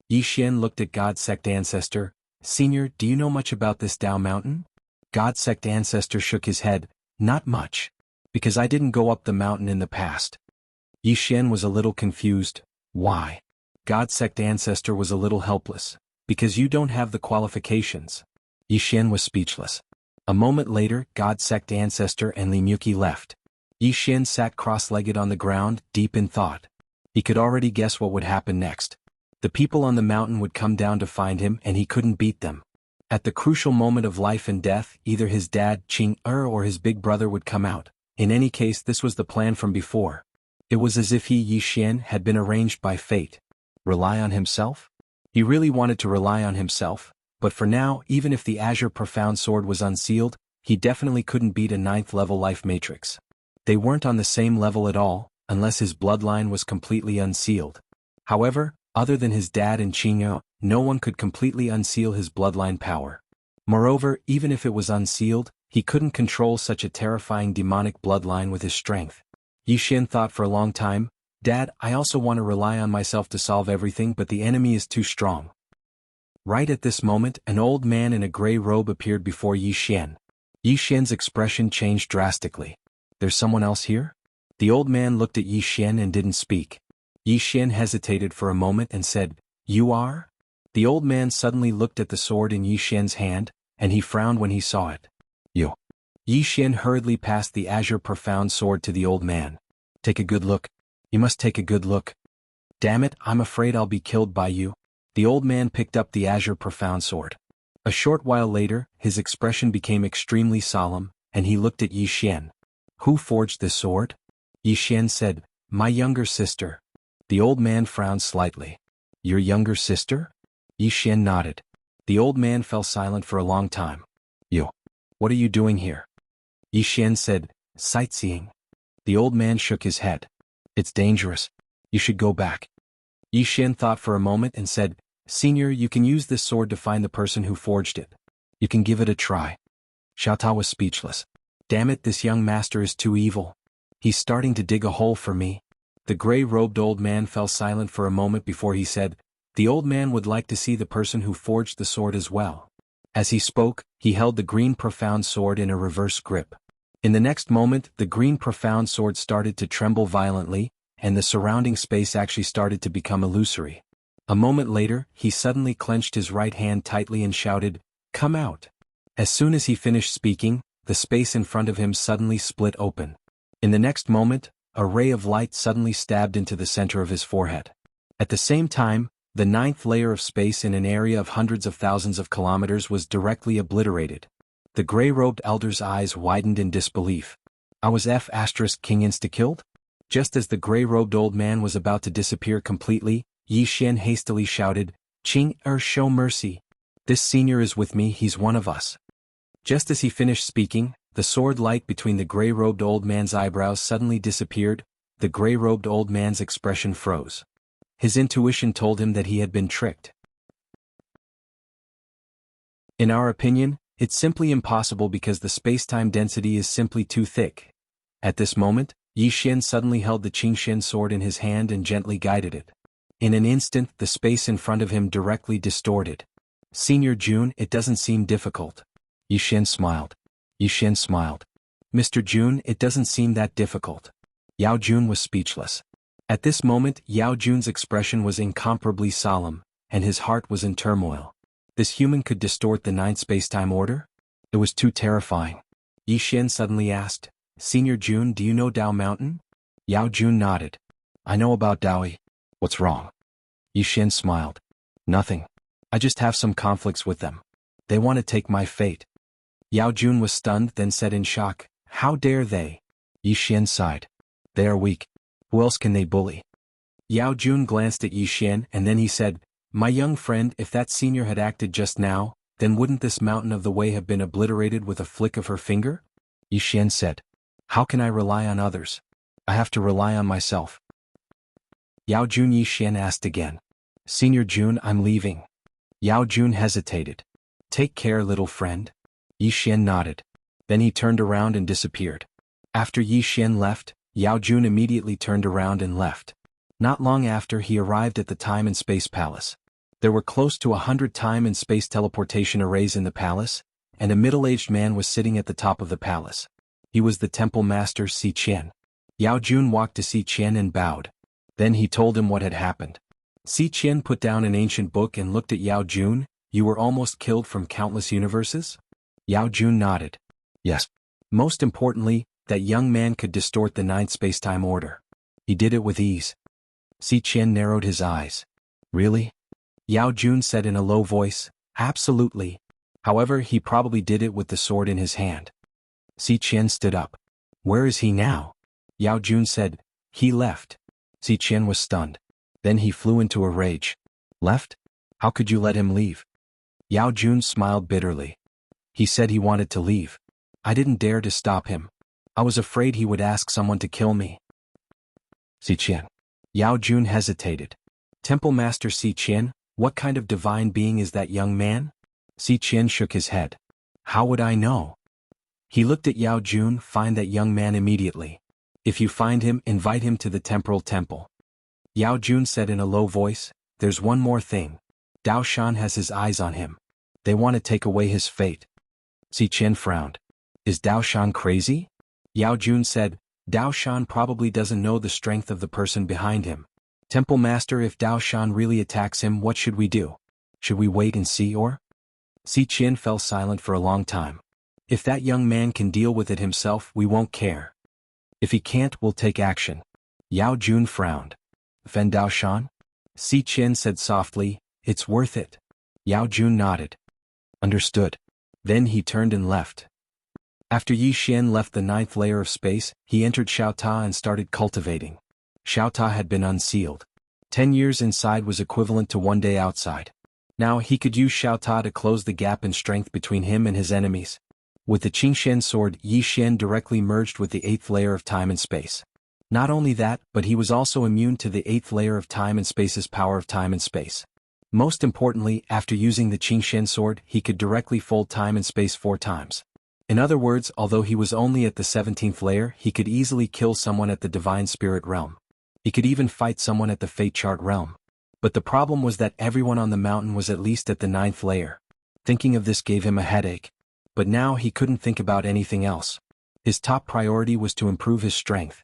A: Yi Xian looked at God Sect ancestor, Senior, do you know much about this Dao mountain? God Sect ancestor shook his head, Not much. Because I didn't go up the mountain in the past. Yi Xian was a little confused. Why? God Sect ancestor was a little helpless. Because you don't have the qualifications. Yi Xian was speechless. A moment later, God Sect ancestor and Li Muqi left. Yi Xian sat cross-legged on the ground, deep in thought. He could already guess what would happen next. The people on the mountain would come down to find him and he couldn't beat them. At the crucial moment of life and death, either his dad, Qing or his big brother would come out. In any case, this was the plan from before. It was as if Yi Xian had been arranged by fate. Rely on himself? He really wanted to rely on himself, but for now, even if the Azure Profound Sword was unsealed, he definitely couldn't beat a 9th level life matrix. They weren't on the same level at all, unless his bloodline was completely unsealed. However, other than his dad and Qing, no one could completely unseal his bloodline power. Moreover, even if it was unsealed, he couldn't control such a terrifying demonic bloodline with his strength. Yi Xian thought for a long time, "Dad, I also want to rely on myself to solve everything, but the enemy is too strong." Right at this moment, an old man in a gray robe appeared before Yi Xian. Yi Xian's expression changed drastically. "There's someone else here?" The old man looked at Yi Xian and didn't speak. Yi Xian hesitated for a moment and said, "You are?" The old man suddenly looked at the sword in Yi Xian's hand, and he frowned when he saw it. "You." Yi Xian hurriedly passed the Azure Profound Sword to the old man. "Take a good look. You must take a good look." "Damn it, I'm afraid I'll be killed by you." The old man picked up the Azure Profound Sword. A short while later, his expression became extremely solemn, and he looked at Yi Xian. "Who forged this sword?" Yi Xian said, "My younger sister." The old man frowned slightly. "Your younger sister?" Yi Xian nodded. The old man fell silent for a long time. "You. What are you doing here?" Yi Xian said, "Sightseeing." The old man shook his head. "It's dangerous. You should go back." Yi Xian thought for a moment and said, "Senior, you can use this sword to find the person who forged it. You can give it a try." Xiao Tao was speechless. "Damn it, this young master is too evil. He's starting to dig a hole for me." The gray-robed old man fell silent for a moment before he said, "The old man would like to see the person who forged the sword as well." As he spoke, he held the green profound sword in a reverse grip. In the next moment, the green profound sword started to tremble violently, and the surrounding space actually started to become illusory. A moment later, he suddenly clenched his right hand tightly and shouted, "Come out!" As soon as he finished speaking, the space in front of him suddenly split open. In the next moment, a ray of light suddenly stabbed into the center of his forehead. At the same time, the 9th layer of space in an area of hundreds of thousands of kilometers was directly obliterated. The gray-robed elder's eyes widened in disbelief. "I was King insta-killed?" Just as the gray-robed old man was about to disappear completely, Yi Xian hastily shouted, "Qing, show mercy. This senior is with me, he's one of us." Just as he finished speaking, the sword light between the gray-robed old man's eyebrows suddenly disappeared. The gray-robed old man's expression froze. His intuition told him that he had been tricked. In our opinion, it's simply impossible because the space-time density is simply too thick. At this moment, Yi Xian suddenly held the Qingxian sword in his hand and gently guided it. In an instant, the space in front of him directly distorted. "Senior Jun, it doesn't seem difficult." Yi Xian smiled. Yi Xian smiled. "Mr. Jun, it doesn't seem that difficult." Yao Jun was speechless. At this moment, Yao Jun's expression was incomparably solemn, and his heart was in turmoil. This human could distort the 9th space-time order? It was too terrifying. Yi Xian suddenly asked, "Senior Jun, do you know Dao Mountain?" Yao Jun nodded. "I know about Daoi. What's wrong?" Yi Xian smiled. "Nothing. I just have some conflicts with them. They want to take my fate." Yao Jun was stunned, then said in shock, "How dare they?" Yi Xian sighed. "They are weak. Who else can they bully?" Yao Jun glanced at Yi Xian and then he said, "My young friend, if that senior had acted just now, then wouldn't this mountain of the way have been obliterated with a flick of her finger?" Yi Xian said, "How can I rely on others? I have to rely on myself." Yao Jun Yi Xian asked again. "Senior Jun, I'm leaving." Yao Jun hesitated. "Take care, little friend." Yi Xian nodded. Then he turned around and disappeared. After Yi Xian left, Yao Jun immediately turned around and left. Not long after, he arrived at the Time and Space Palace. There were close to 100 time and space teleportation arrays in the palace, and a middle-aged man was sitting at the top of the palace. He was the temple master Si Qian. Yao Jun walked to Si Qian and bowed. Then he told him what had happened. Si Qian put down an ancient book and looked at Yao Jun. "You were almost killed from countless universes?" Yao Jun nodded. "Yes. Most importantly, that young man could distort the 9th space-time order. He did it with ease." Si Qian narrowed his eyes. "Really?" Yao Jun said in a low voice, "Absolutely. However, he probably did it with the sword in his hand. Si Qian stood up. Where is he now? Yao Jun said. He left. Si Qian was stunned. Then he flew into a rage. Left? How could you let him leave? Yao Jun smiled bitterly. He said he wanted to leave. I didn't dare to stop him. I was afraid he would ask someone to kill me. Si Qian. Yao Jun hesitated. Temple Master Si Qian, what kind of divine being is that young man? Si Qian shook his head. How would I know? He looked at Yao Jun. Find that young man immediately. If you find him, invite him to the temporal temple. Yao Jun said in a low voice, there's one more thing. Dao Shan has his eyes on him. They want to take away his fate. Si Qian frowned. Is Dao Shan crazy? Yao Jun said, Dao Shan probably doesn't know the strength of the person behind him. Temple Master, if Dao Shan really attacks him, what should we do? Should we wait and see or? Si Qian fell silent for a long time. If that young man can deal with it himself, we won't care. If he can't, we'll take action. Yao Jun frowned. Fen Dao Shan? Si Qian said softly, it's worth it. Yao Jun nodded. Understood. Then he turned and left. After Yi Xian left the 9th layer of space, he entered Xiaota and started cultivating. Xiaota had been unsealed. 10 years inside was equivalent to 1 day outside. Now he could use Xiaota to close the gap in strength between him and his enemies. With the Qingxian sword, Yi Xian directly merged with the 8th layer of time and space. Not only that, but he was also immune to the 8th layer of time and space's power of time and space. Most importantly, after using the Qingxian sword, he could directly fold time and space 4 times. In other words, although he was only at the 17th layer, he could easily kill someone at the Divine Spirit realm. He could even fight someone at the Fate Chart realm. But the problem was that everyone on the mountain was at least at the 9th layer. Thinking of this gave him a headache. But now he couldn't think about anything else. His top priority was to improve his strength.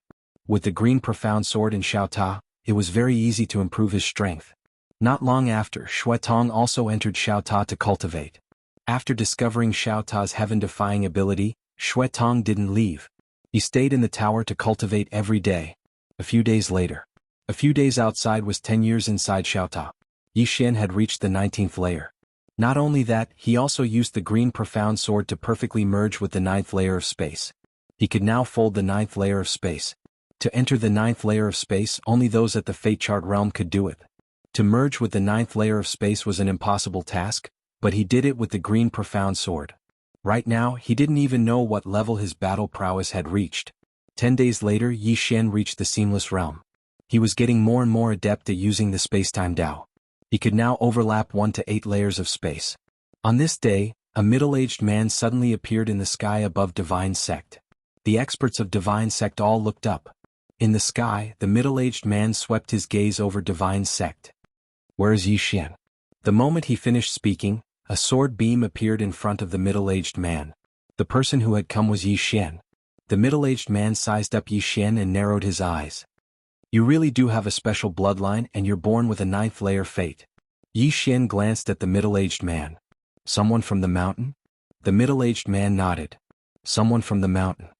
A: With the green profound sword in Xiaota, it was very easy to improve his strength. Not long after, Xuetong also entered Xiaota to cultivate. After discovering Xiaota's heaven-defying ability, Xuetong didn't leave. He stayed in the tower to cultivate every day. A few days later. A few days outside was 10 years inside Xiaota. Yi Xian had reached the 19th layer. Not only that, he also used the green profound sword to perfectly merge with the 9th layer of space. He could now fold the 9th layer of space. To enter the 9th layer of space, only those at the Fate Chart realm could do it. To merge with the 9th layer of space was an impossible task, but he did it with the green profound sword. Right now, he didn't even know what level his battle prowess had reached. 10 days later, Yi Xian reached the seamless realm. He was getting more and more adept at using the space-time Dao. He could now overlap 1 to 8 layers of space. On this day, a middle-aged man suddenly appeared in the sky above Divine Sect. The experts of Divine Sect all looked up. In the sky, the middle-aged man swept his gaze over Divine Sect. Where is Yi Xian? The moment he finished speaking, a sword beam appeared in front of the middle-aged man. The person who had come was Yi Xian. The middle-aged man sized up Yi Xian and narrowed his eyes. You really do have a special bloodline and you're born with a 9th layer fate. Yi Xian glanced at the middle-aged man. Someone from the mountain? The middle-aged man nodded. Someone from the mountain.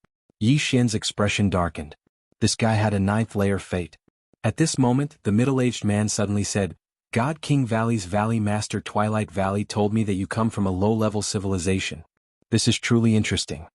A: Yi Xian's expression darkened. This guy had a 9th layer fate. At this moment, the middle-aged man suddenly said, God King Valley's Valley Master Twilight Valley told me that you come from a low-level civilization. This is truly interesting.